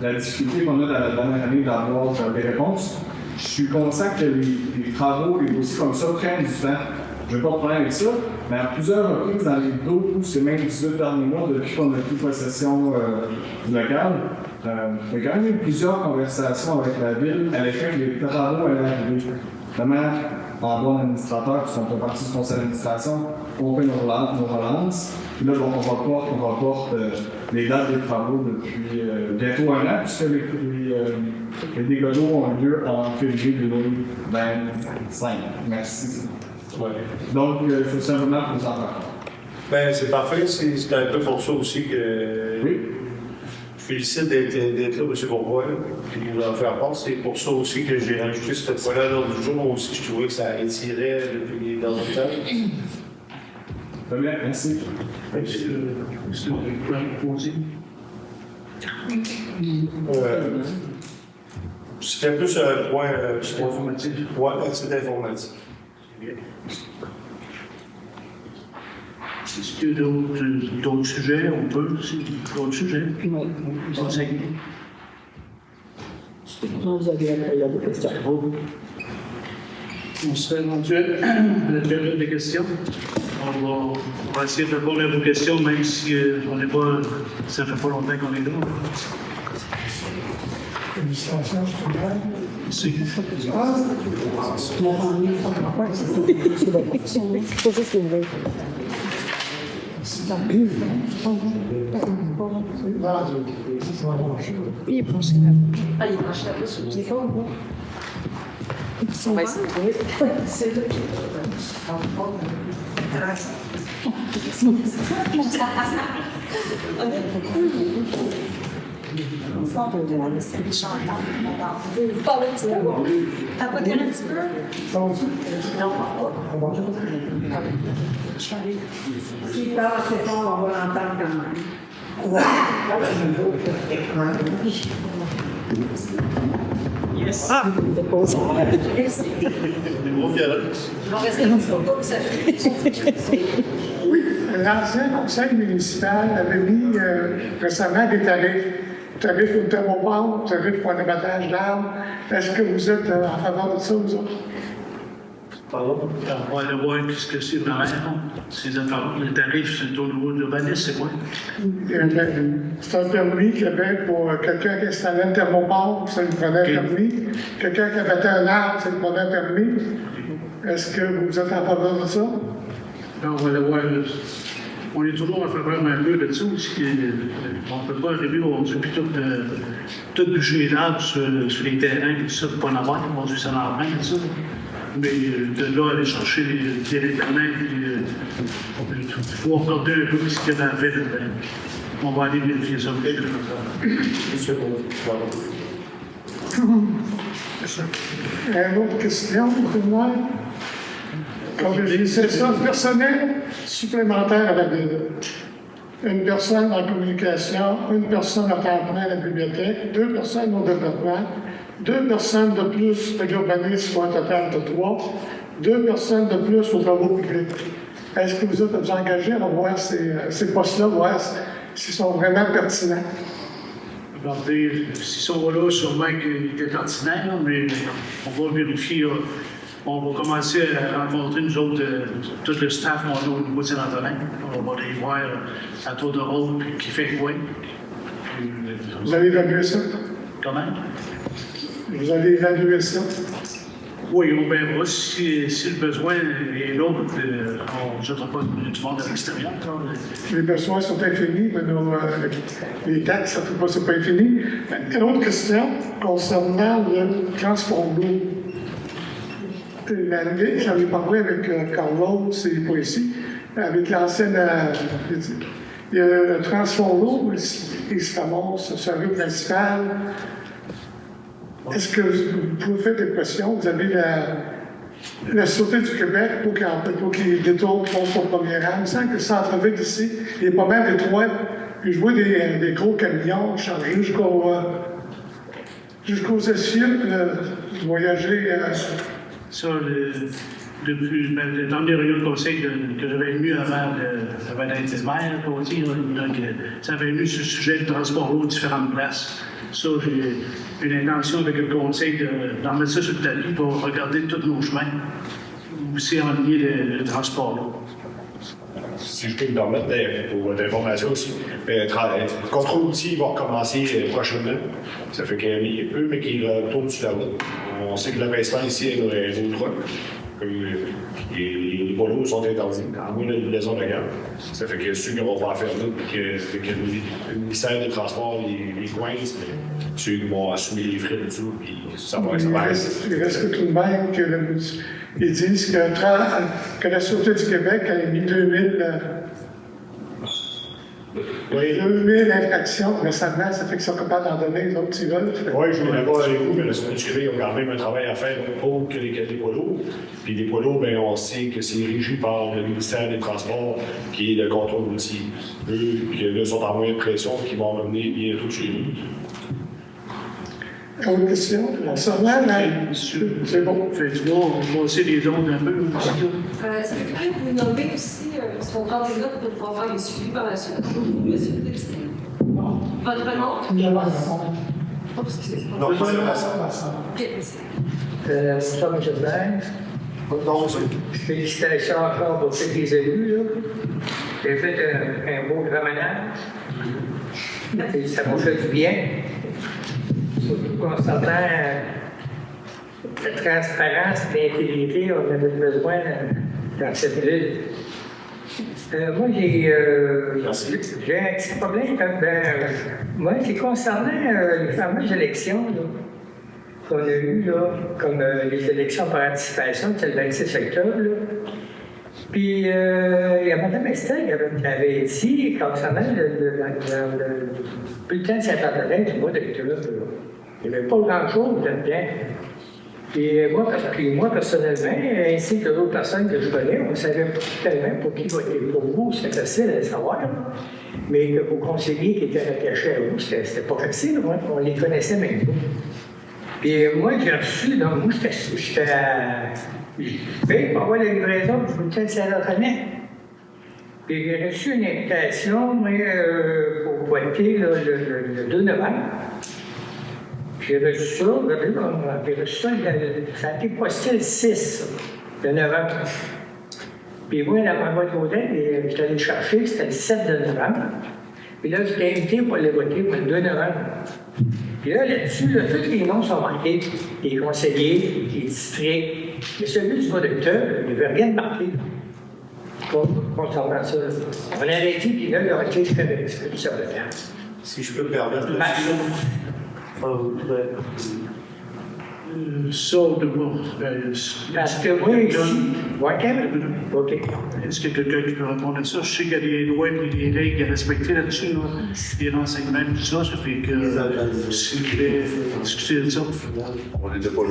la difficulté qu'on a dans la dernière année d'avoir des réponses. Je suis conscient que les travaux, les dossiers comme ça prennent du temps. Je n'ai pas de problème avec ça, mais à plusieurs reprises dans les 12 et même 18 derniers mois, depuis qu'on a pris possession du local, il y a quand même eu plusieurs conversations avec la ville à l'effet que les travaux allaient arriver. Notamment, en bon administrateur, qui sont pas partie du conseil d'administration, on fait nos relances. Puis là, on reporte les dates des travaux depuis bientôt un an, puisque les dégâts d'eau ont lieu en février 2025. Merci. Ouais. Donc, il faut simplement vous en parler. Ben, c'est parfait. C'est un peu pour ça aussi que Oui. je félicite d'être là, M. Bourgois, puis de nous en faire part. C'est pour ça aussi que j'ai rajouté cette fois-là à l'ordre du jour. Moi aussi, je trouvais que ça étirait depuis les derniers temps. Très bien, merci. Monsieur le proposé. C'était plus un point Informatif. Ouais, c'est informatif. Est-ce qu'il y a d'autres sujets? On peut aussi. D'autres sujets? Oui. Vous avez la période de questions. On serait rendu à la période des questions. On va essayer de répondre à vos questions, même si on n'est pas. Ça fait pas longtemps qu'on est là. C'est S'il parle assez fort, on va l'entendre quand même. Yes. Oui, l'ancien conseil municipal avait mis récemment des tarifs au thermopompe, tarifs pour un abattage d'arbres. Est-ce que vous êtes en faveur de ça, vous autres? Pardon? On va aller voir ce que c'est vraiment. Les tarifs, c'est au niveau de l'urbanisme, c'est quoi? C'est un permis qu'il y avait pour quelqu'un qui installait un thermopompe, ça lui prenait un permis. Quelqu'un qui abattait un arbre, ça lui prenait un permis. Est-ce que vous êtes en faveur de ça? On va aller voir. On est toujours en faveur un peu de ça aussi. On ne peut pas arriver aujourd'hui puis tout bouger les arbres sur les terrains, puis ça, pour pas en avoir. Aujourd'hui, ça en prend, ça. Mais de là, aller chercher les Internet, il faut regarder un peu ce qu'il y a dans la ville. On va aller vérifier ça. Une autre question pour tout le monde? Comme je disais, ça, personnel supplémentaire à la ville. Une personne en communication, une personne à temps plein à la bibliothèque, 2 personnes au développement, 2 personnes de plus à l'urbanisme pour un total de 3, 2 personnes de plus aux travaux publics. Est-ce que vous êtes engagés à voir ces postes-là, voir s'ils sont vraiment pertinents? Regardez, s'ils sont là, sûrement qu'ils étaient pertinents, mais on va vérifier. On va commencer à rencontrer, nous autres, tout le staff qu'on a au niveau de Saint-Antonin. On va les voir à tour de rôle, puis qui fait quoi. Vous avez évalué ça? Comment? Vous avez évalué ça? Oui, on verra si le besoin est là. On ne jettera pas du monde à l'extérieur. Les besoins sont infinis, mais les taxes, ça c'est pas infini. Une autre question concernant le transport d'eau. J'en ai parlé avec Carlos, c'est pas ici, avec l'ancienne. Il y a le transport lourd, il se ramasse sur la rue principale. Est-ce que vous pouvez faire des pressions? Vous avez la Sûreté du Québec pour qu'ils détournent son premier rang. Il me semble que le centre-ville ici, il est pas mal étroit. Puis je vois des gros camions chargés jusqu'aux essieux, voyager. Depuis le dernier réunion de conseil que j'avais venu avant d'être maire, donc ça avait venu sur le sujet de transport lourd différentes places. Ça, j'ai une intention avec le conseil d'en mettre ça sur le tapis pour regarder tous nos chemins, aussi en ligne le transport lourd. Si je peux me permettre, pour votre information aussi, le contrôle routier va recommencer prochainement. Ça fait qu'il y a peu, mais qu'il retourne sur la route. On sait que le principal ici est nos droits. Les poids lourds sont interdits, à moins d'une livraison de garde. Ça fait que ceux qui vont faire fermer, que le ministère des Transports les coince, mais ceux qui vont assumer les frais de tout, puis ça va rester. Il reste tout de même qu'ils disent que la Sûreté du Québec a mis 2000 infractions récemment, ça fait qu'ils sont capables d'en donner les autres qui veulent. Oui, je voulais pas avec vous, mais la Sûreté du Québec a quand même un travail à faire pour que les poids lourds. Puis les poids lourds, on sait que c'est régi par le ministère des Transports, qui est le contrôle routier. Eux, qui sont en moyen de pression, qui vont revenir bientôt chez nous. Autre question? Concernant c'est bon. Faites-moi, on va aussi les dons un peu aussi. Est-ce que vous pouvez vous nommer aussi, parce qu'on prend des notes pour pouvoir faire les suivis par la suite? Votre nom? Oh, excusez-moi. Non, c'est ça. Ok, merci. Tom Gilbert. Non, Félicitations encore pour tous les élus. J'ai fait un beau ramenage. Et ça m'a fait du bien. Surtout concernant la transparence et l'intégrité, on avait besoin dans cette ville. Moi, j'ai un petit problème. Moi, c'est concernant les fameuses élections qu'on a eues, comme les élections par anticipation, c'est le 26 octobre. Puis, il y a Mme Estelle qui avait dit, concernant le bulletin de Saint-Antonin du mois d'octobre, il n'y avait pas grand-chose là-dedans. Et moi, personnellement, ainsi que d'autres personnes que je connais, on ne savait pas tellement pour qui voter pour vous, c'était facile à savoir. Mais que vos conseillers qui étaient rattachés à vous, c'était pas facile, on les connaissait même pas. Puis moi, j'ai reçu, donc moi, j'étais pour avoir la livraison du bulletin de Saint-Antonin. Puis j'ai reçu une invitation pour voter le 2 novembre. J'ai reçu ça, ça a été posté le 6 de novembre. Puis moi, ma boîte d'hôtel, j'étais allé chercher, c'était le 7 de novembre. Puis là, j'étais invité pour aller voter pour le 2 novembre. Puis là-dessus, tous les noms sont marqués, les conseillers, les districts. Mais celui du mois d'octobre, il n'y avait rien de marqué concernant ça. On a arrêté, puis là, il a été fait ça le temps. Si je peux me permettre. Sauf de moi. Parce que moi, ici, OK. Est-ce qu'il y a quelqu'un qui peut répondre à ça? Je sais qu'il y a des lois et des règles à respecter là-dessus, des renseignements et tout ça, ça fait que si vous voulez discuter de ça. On n'était pas là.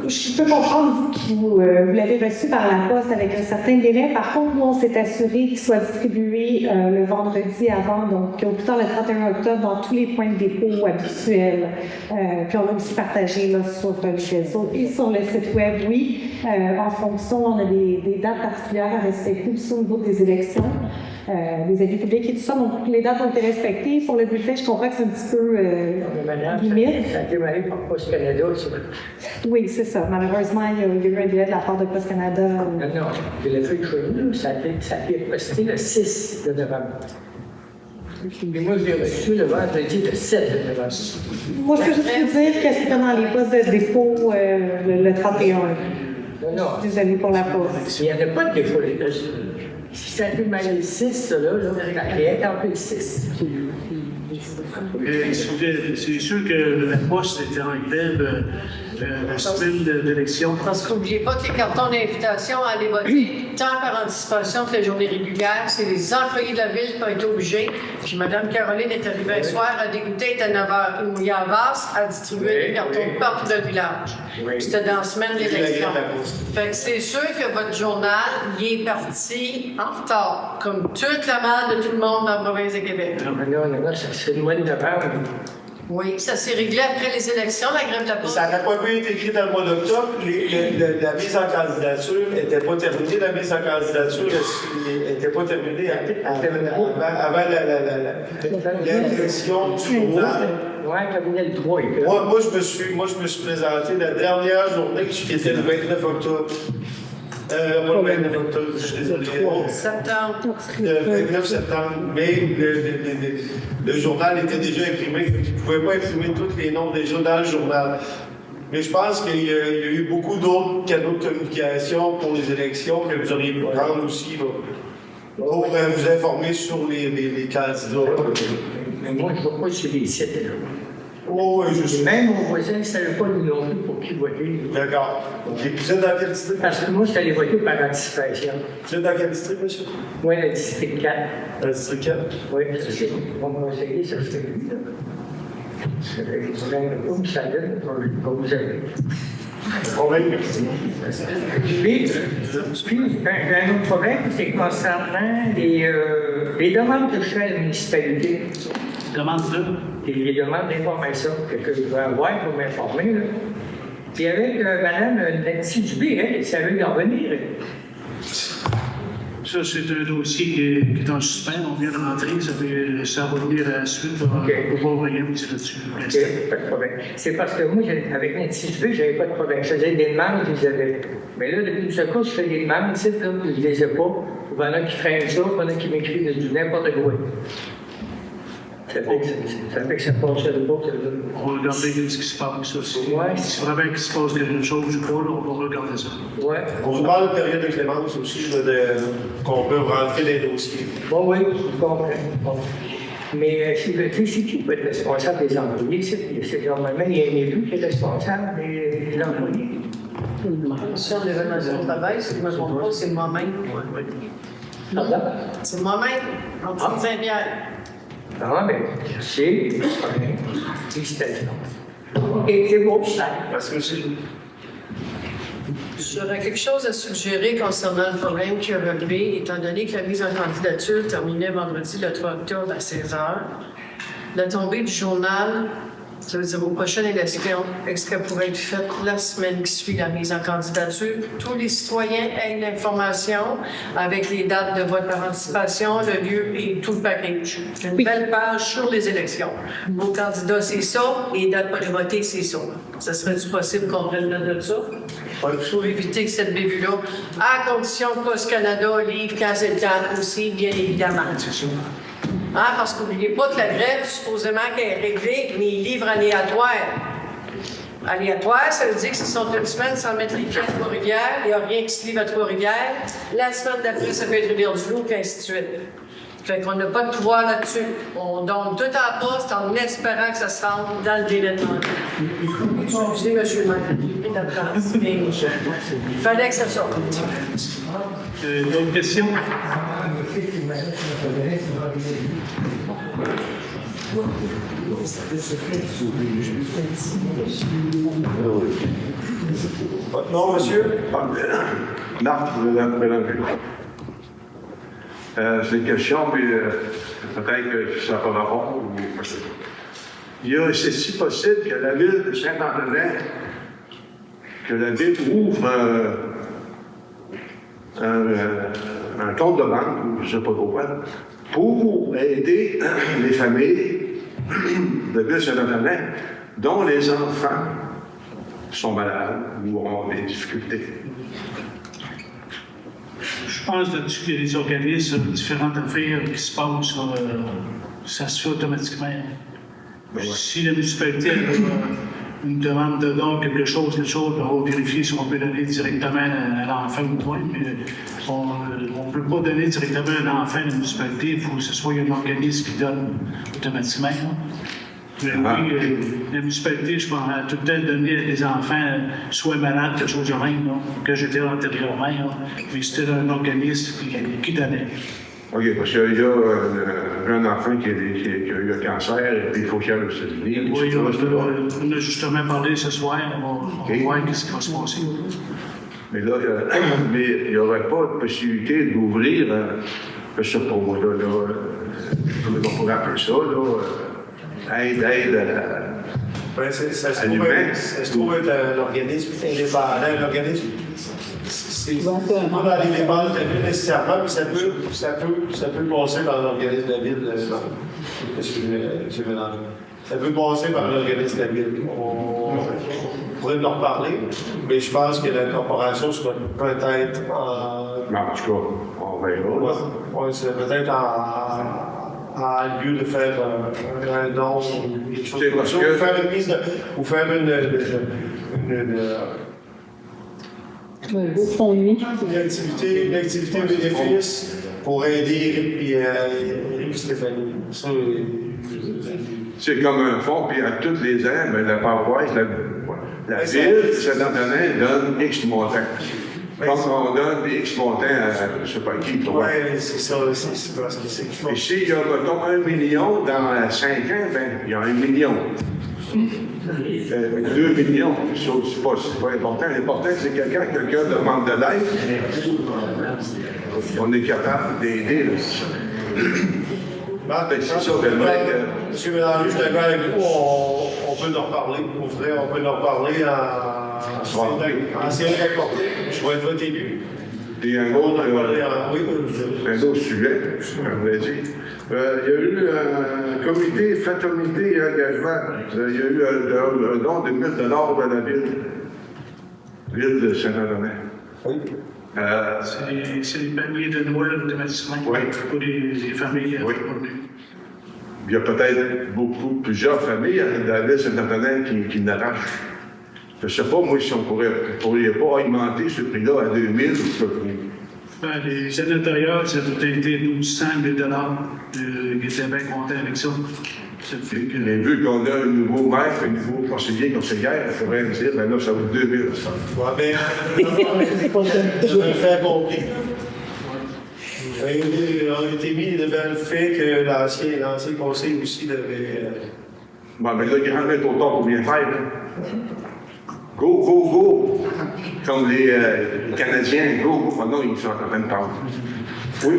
Je peux comprendre, vous, que vous l'avez reçu par la poste avec un certain délai. Par contre, nous, on s'est assuré qu'il soit distribué le vendredi avant, donc au plus tard le 31 octobre, dans tous les points de dépôt habituels. Puis on l'a aussi partagé là, sur les réseaux et sur le site web, oui. En fonction, on a des dates particulières à respecter aussi au niveau des élections, des avis publics et tout ça. Donc, les dates ont été respectées. Pour le bulletin, je comprends que c'est un petit peu limite. Ça a été démarré par Post Canada, ça. Oui, c'est ça. Malheureusement, il y a eu un délai de la part de Post Canada. Non, je l'ai fait chez nous, ça a été posté le 6 de novembre. Et moi, j'ai reçu le vendredi le 7 de novembre. Moi, je peux juste vous dire que c'était dans les postes de dépôt le 31. Non. Désolée pour la pause. Il n'y en a pas de défaut. Si ça a été mal le 6, ça là, il est un peu le 6. C'est sûr que la poste était en grève la semaine d'élection. Parce qu'oubliez pas que les cartons d'invitation à aller voter, tant par anticipation que la journée régulière, c'est les employés de la ville qui ont été obligés. Puis Mme Caroline est arrivée un soir, à dégoûter, était à 9 h, une mouillée à vase, à distribuer les cartons partout dans le village. Puis c'était dans la semaine d'élection. Fait que c'est sûr que votre journal, il est parti en retard, comme toute la malle de tout le monde dans la province de Québec. Non, ça c'est le mois de novembre. Oui, ça s'est réglé après les élections, la grève de la poste. Ça n'a pas pu être écrit dans le mois d'octobre. La mise en candidature n'était pas terminée. La mise en candidature n'était pas terminée avant l'élection du journal. Oui, cabinet le 3. Moi, je me suis présenté la dernière journée qui était le 29 octobre. Pas le 29 octobre, je suis désolé. Septembre. Le 29 septembre. Mais le journal était déjà imprimé. Je ne pouvais pas imprimer tous les noms déjà dans le journal. Mais je pense qu'il y a eu beaucoup d'autres canaux de communication pour les élections que vous auriez pu prendre aussi là, pour vous informer sur les candidats. Mais moi, je ne vois pas sur les sites. Oh, oui, je sais. Même mon voisin ne savait pas lui non plus pour qui voter. D'accord. Vous êtes dans quel district? Parce que moi, je suis allé voter par anticipation. Vous êtes dans quel district, monsieur? Oui, le district 4. Le district 4? Oui, c'est mon conseiller, ça serait lui, là. Ça donne pour vous avez. Puis, un autre problème, c'est concernant les demandes que je fais à la municipalité. Demande Les demandes d'information que je vais avoir pour m'informer. Là. Puis avec Mme Nancy Dubé, elle savait y en venir. Ça, c'est un dossier qui est en suspens. On vient de rentrer. Ça va venir à la suite. On va envoyer un petit là-dessus. OK, pas de problème. C'est parce que moi, avec Nancy Dubé, je n'avais pas de problème. Je faisais des demandes, je les avais. Mais là, depuis ce coup, je fais des demandes, tu sais, je ne les ai pas. Il y en a qui freinent ça, il y en a qui m'écrivent du n'importe quoi. Ça fait que ça passe de pas. On va regarder ce qui se passe aussi. Ouais. Si vraiment qu'il se passe quelque chose ou pas, on va regarder ça. Ouais. On vous parle de période de clémence aussi, qu'on peut rentrer les dossiers. Bon, oui, je comprends. Bon. Mais c'est qui peut être responsable des employés? C'est normalement, il y a un élu qui est responsable des employés. Sur l'évaluation de travail, si je ne me trompe pas, c'est moi-même. C'est moi-même, Martine Saint-Pierre. Ah, bien, c'est félicitations. OK, c'est beau, ça. Parce que c'est. J'aurais quelque chose à suggérer concernant le problème qui a relevé, étant donné que la mise en candidature terminait vendredi le 3 octobre à 16 h. La tombée du journal, ça veut dire aux prochaines élections, est-ce qu'elle pourrait être faite la semaine qui suit la mise en candidature? Tous les citoyens aient l'information avec les dates de vote par anticipation, le lieu et tout le package. Une belle page sur les élections. Vos candidats, c'est ça, et les dates pour les voter, c'est ça. Ça serait-tu possible qu'on prenne note de ça? Pour éviter que cette bévue-là, à condition que Post Canada livre quand c'est le temps aussi, bien évidemment. Hein, parce qu'oubliez pas que la grève, supposément qu'elle est réglée, mais ils livrent aléatoire. Aléatoire, ça veut dire que s'ils sont une semaine sans mettre les pieds à Trois-Rivières, il n'y a rien qui se livre à Trois-Rivières. La semaine d'après, ça peut être Rivière-du-Loup, et ainsi de suite. Fait qu'on n'a pas de pouvoir là-dessus. On donne tout à la poste en espérant que ça se rende dans le délai de demande. Excusez, monsieur le maire, il fallait que ça sorte. D'autres questions? Non, monsieur? Marc, Mélanger. C'est une question, puis peut-être que ça va rapport. C'est si possible que la ville de Saint-Antonin, que la ville ouvre un compte de banque, ou je ne sais pas trop quoi, pour aider les familles de ville de Saint-Antonin dont les enfants sont malades ou ont des difficultés. Je pense là-dessus qu'il y a des organismes, différentes affaires qui se passent, ça se fait automatiquement. Si la municipalité a une demande de don, quelque chose, on va vérifier si on peut donner directement à l'enfant ou pas. Mais on ne peut pas donner directement à l'enfant à la municipalité, il faut que ce soit un organisme qui donne automatiquement. Mais oui, la municipalité, je pense, a tout le temps donné à des enfants, soit malades, quelque chose de même, là, que j'étais antérieurement, là. Mais c'était un organisme qui donnait. OK, parce qu'il y a un enfant qui a eu un cancer, et puis il faut qu'il aille aux États-Unis. Oui, on a justement parlé ce soir, on va voir ce qui va se passer. Mais là, il n'y aurait pas de possibilité d'ouvrir, je sais pas moi, on pourrait appeler ça, aide Ouais, ça à l'humain. se trouve être un organisme indépendant, un organisme. C'est pas dans les dépenses de la ville nécessairement, mais ça peut passer par l'organisme de la ville. Monsieur Mélanger. Ça peut passer par l'organisme de la ville. On pourrait en reparler, mais je pense que la corporation sera peut-être en. En tout cas, on verra. Oui, c'est peut-être en lieu de faire un don ou quelque chose comme ça, ou faire une mise de. Ou faire une activité bénéfice pour aider Eric Stéphanie. C'est comme un fonds, puis à tous les ans, la paroisse, la ville, Saint-Antonin donne X montant. Comme on donne X montant à je ne sais pas qui. Oui, c'est ça. Et s'il y a, mettons, 1 million dans 5 ans, il y a 1 million. 2 millions, c'est pas important. L'important, c'est que quand quelqu'un demande de l'aide, on est capable d'aider. C'est ça, Monsieur Mélanger, je suis d'accord avec vous, on peut en reparler. Pour vrai, on peut en reparler en série rapportée. Je vais être votre élu. Et un autre sujet, vas-y. Il y a eu un comité fraternité et engagement. Il y a eu un don de 1 000 de la ville de Saint-Antonin. Oui. C'est les paniers de Noël automatiquement pour les familles. Oui. Il y a peut-être plusieurs familles dans la ville de Saint-Antonin qui n'arrachent. Je ne sais pas, moi, si on pourrait pas augmenter ce prix-là à 2 000. Les années antérieures, ça a été 1200 000 $. Ils étaient bien contents avec ça. Mais vu qu'on a un nouveau maire, un nouveau conseillère, il faudrait me dire, là, ça vaut 2 000. Oui, bien, je vais le faire compris. On a été mis devant le fait que l'ancien conseil aussi devait. Bon, mais là, il rentre au temps pour bien faire. Go, go, go! Comme les Canadiens, go! Oh non, ils sont en train de parler. Oui,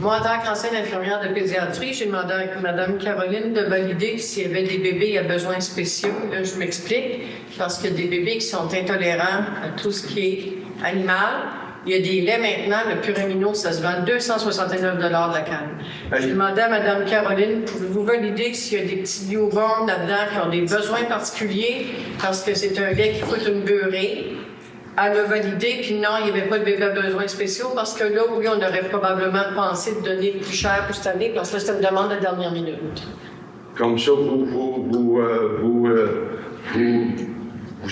moi, en tant qu'ancienne infirmière de pédiatrie, j'ai demandé à Mme Caroline de valider s'il y avait des bébés à besoins spéciaux. Là, je m'explique, parce que des bébés qui sont intolérants à tout ce qui est animal. Il y a des laits maintenant, le Puramino, ça se vend 269 $ de la canne. J'ai demandé à Mme Caroline, pouvez-vous valider s'il y a des petits newborns là-dedans qui ont des besoins particuliers, parce que c'est un lait qui coûte une beurrée. Elle a validé, puis non, il n'y avait pas de bébé à besoins spéciaux, parce que là, oui, on aurait probablement pensé de donner plus cher pour cette année, parce que c'était une demande de dernière minute. Comme ça, vous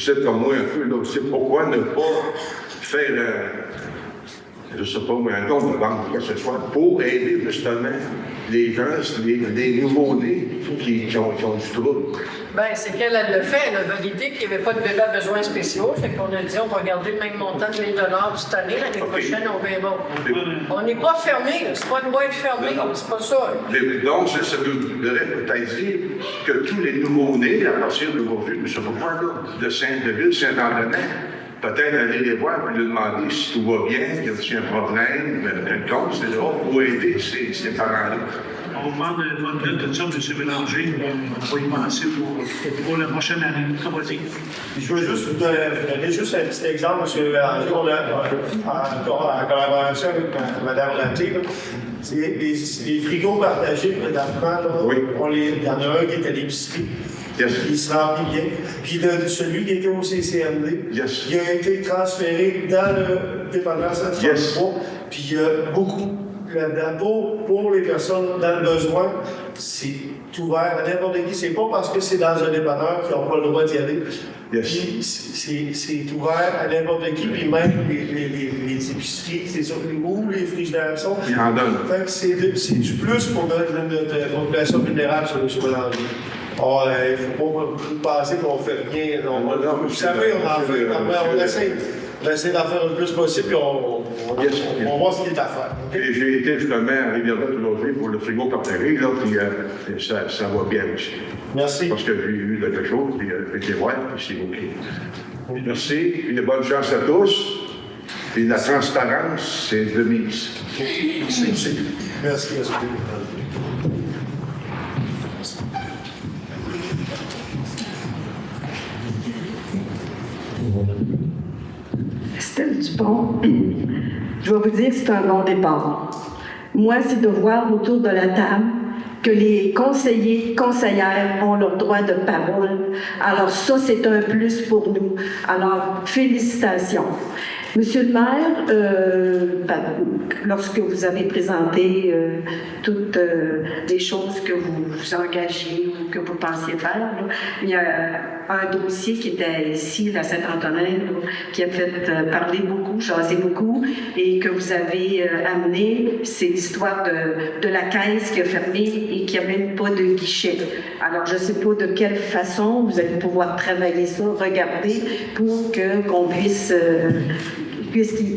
êtes comme moi un peu, là, c'est pourquoi ne pas faire, je ne sais pas, un compte de banque, quoi que ce soit, pour aider justement les gens, les nouveaux-nés qui ont du trouble. Bien, c'est qu'elle le fait, elle a validé qu'il n'y avait pas de bébé à besoins spéciaux. Fait qu'on a dit, on va garder le même montant de 1 000 $ cette année. L'année prochaine, on verra. On n'est pas fermé, c'est pas une boîte fermée, c'est pas ça. Donc, ça devrait peut-être dire que tous les nouveaux-nés, à partir d'aujourd'hui, je ne sais pas quoi, de Sainte-Ville, Saint-Antonin, peut-être aller les voir et leur demander si tout va bien, y a-t-il un problème, quelconque, etc., pour aider ces parents-là. On vous demande votre lettre de ça, M. Mélanger. On va y penser pour la prochaine année. Je veux juste vous donner un petit exemple, M. Mélanger. On a, en collaboration avec Mme Raté, c'est les frigos partagés présentement. Il y en a un qui est à l'épicerie. Il se remplit bien. Puis celui qui était au CCMD, il a été transféré dans le dépendance de 33. Puis il y a beaucoup là-dedans pour les personnes dans le besoin. C'est ouvert à n'importe qui. C'est pas parce que c'est dans un dépanneur qu'ils n'ont pas le droit d'y aller. Puis c'est ouvert à n'importe qui. Puis même les épiceries, c'est sur où les frigidaires sont. Il en donne. Fait que c'est du plus pour notre population vulnérable sur M. Mélanger. Il ne faut pas penser qu'on fait rien. Vous savez, on en fait normalement, on essaie d'en faire le plus possible, puis on va voir ce qu'il est à faire. Et j'ai été justement à Rivière-Belle aujourd'hui pour le frigo partagé, là, puis ça va bien aussi. Merci. Parce que j'ai eu quelque chose, puis j'ai été voir, puis c'est OK. Merci, une bonne chance à tous. Puis la transparence, c'est de mise. Merci. Estelle Dupont, je vais vous dire que c'est un bon départ. Moi, c'est de voir autour de la table que les conseillers, conseillères ont leur droit de parole. Alors ça, c'est un plus pour nous. Alors, félicitations. Monsieur le maire, lorsque vous avez présenté toutes les choses que vous vous engagez ou que vous pensiez faire, là, il y a un dossier qui était ici, à Saint-Antonin, qui a fait parler beaucoup, jaser beaucoup, et que vous avez amené, c'est l'histoire de la caisse qui a fermé et qui n'a même pas de guichet. Alors, je ne sais pas de quelle façon vous allez pouvoir travailler ça, regarder, pour qu'on puisse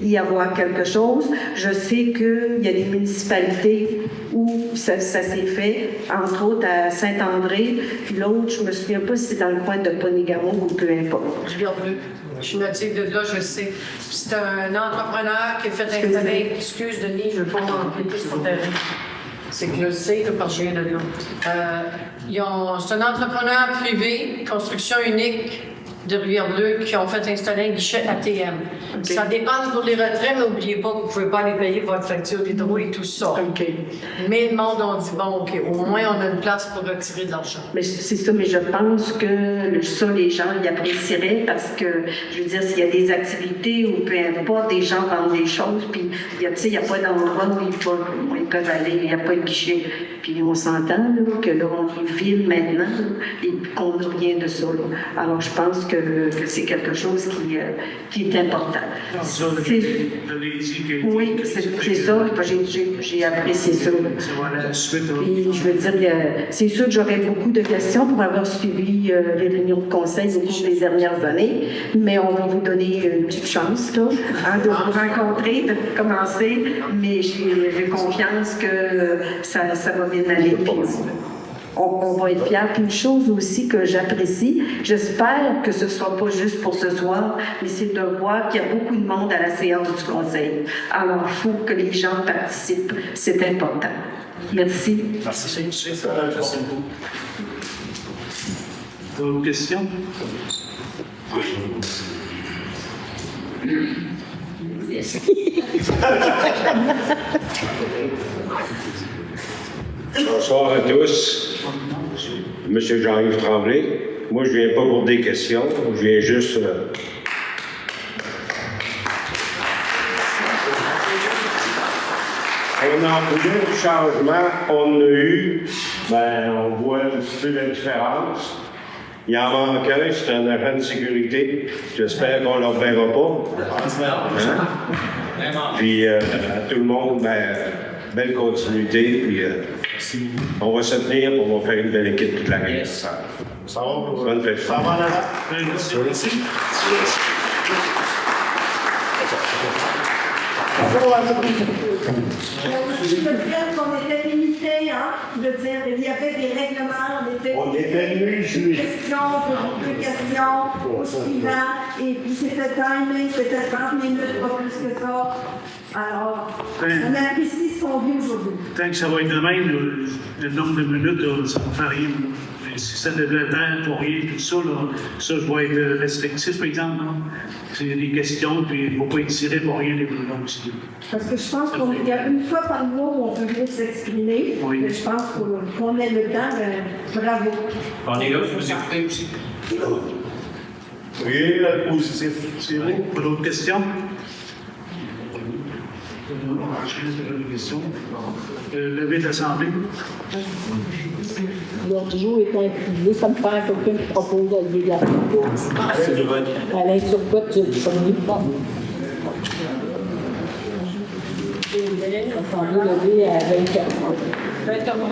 y avoir quelque chose. Je sais qu'il y a des municipalités où ça s'est fait, entre autres à Saint-André, puis l'autre, je ne me souviens pas si c'est dans le coin de Ponigamon ou peu importe. Je suis native de là, je sais. C'est un entrepreneur qui a fait installer. Excuse, Denis, je ne veux pas m'empiéter sur le terrain. C'est que je le sais, parce que je viens de là. C'est un entrepreneur privé, construction unique de Rivière-Bleue, qui ont fait installer un guichet ATM. Okay. Ça dépend pour les retraits, mais n'oubliez pas que vous ne pouvez pas aller payer votre facture d'hydro et tout ça. Okay. Mais le monde a dit, bon, OK, au moins on a une place pour retirer de l'argent. Mais c'est ça, mais je pense que ça, les gens y apprécieraient parce que, je veux dire, s'il y a des activités ou peu importe, des gens vendent des choses, puis il n'y a pas d'endroit où ils peuvent aller, il n'y a pas de guichet. Puis on s'entend là, que là, on est ville maintenant et qu'on n'a rien de ça. Là. Alors, je pense que c'est quelque chose qui est important. Oui, c'est ça. J'ai apprécié ça. Et je veux dire, c'est sûr que j'aurais beaucoup de questions pour avoir suivi les réunions de conseil au cours des dernières années, mais on va vous donner une petite chance là, de vous rencontrer, de commencer, mais j'ai confiance que ça va bien aller. On va être fiers. Puis une chose aussi que j'apprécie, j'espère que ce ne sera pas juste pour ce soir, mais c'est de voir qu'il y a beaucoup de monde à la séance du conseil. Alors, il faut que les gens participent. C'est important. Merci. Merci. D'autres questions? Bonsoir à tous. Monsieur Jean-Yves Tremblay. Moi, je ne viens pas pour des questions. Je viens juste... On a voulu du changement. On a eu... on voit un petit peu la différence. Il en manque un, c'est un agent de sécurité. J'espère qu'on ne le reverra pas. Hein? Puis, à tout le monde, belle continuité. Puis, on va se tenir pour on va faire une belle équipe toute la guerre. Ça va pour bonne fête. Ça va là. Merci. Je peux dire qu'on était limité, hein? Je veux dire, il y avait des règlements, on était de questions au suivant, et puis c'était timé, c'était 30 minutes, pas plus que ça. Alors, on apprécie ce qu'on vit aujourd'hui. Tant que ça va être de même, le nombre de minutes, ça ne fait rien. Si ça devait être pour rien, tout ça, ça, je vais être restrictif, par exemple. C'est des questions, puis il ne faut pas étirer pour rien les plus longs aussi. Parce que je pense qu'il y a une fois par mois où on peut venir s'exprimer. Oui. Mais je pense qu'on ait le temps, bravo. On est là pour vous écouter aussi. Oui, positif. C'est vrai. Pas d'autres questions? Levé de l'Assemblée. L'ordre du jour est incliné. Ça me fait quelqu'un qui propose de lever de l'Assemblée. Alain Turcotte, tu es premier. L'Assemblée levée à 20h. 20h30.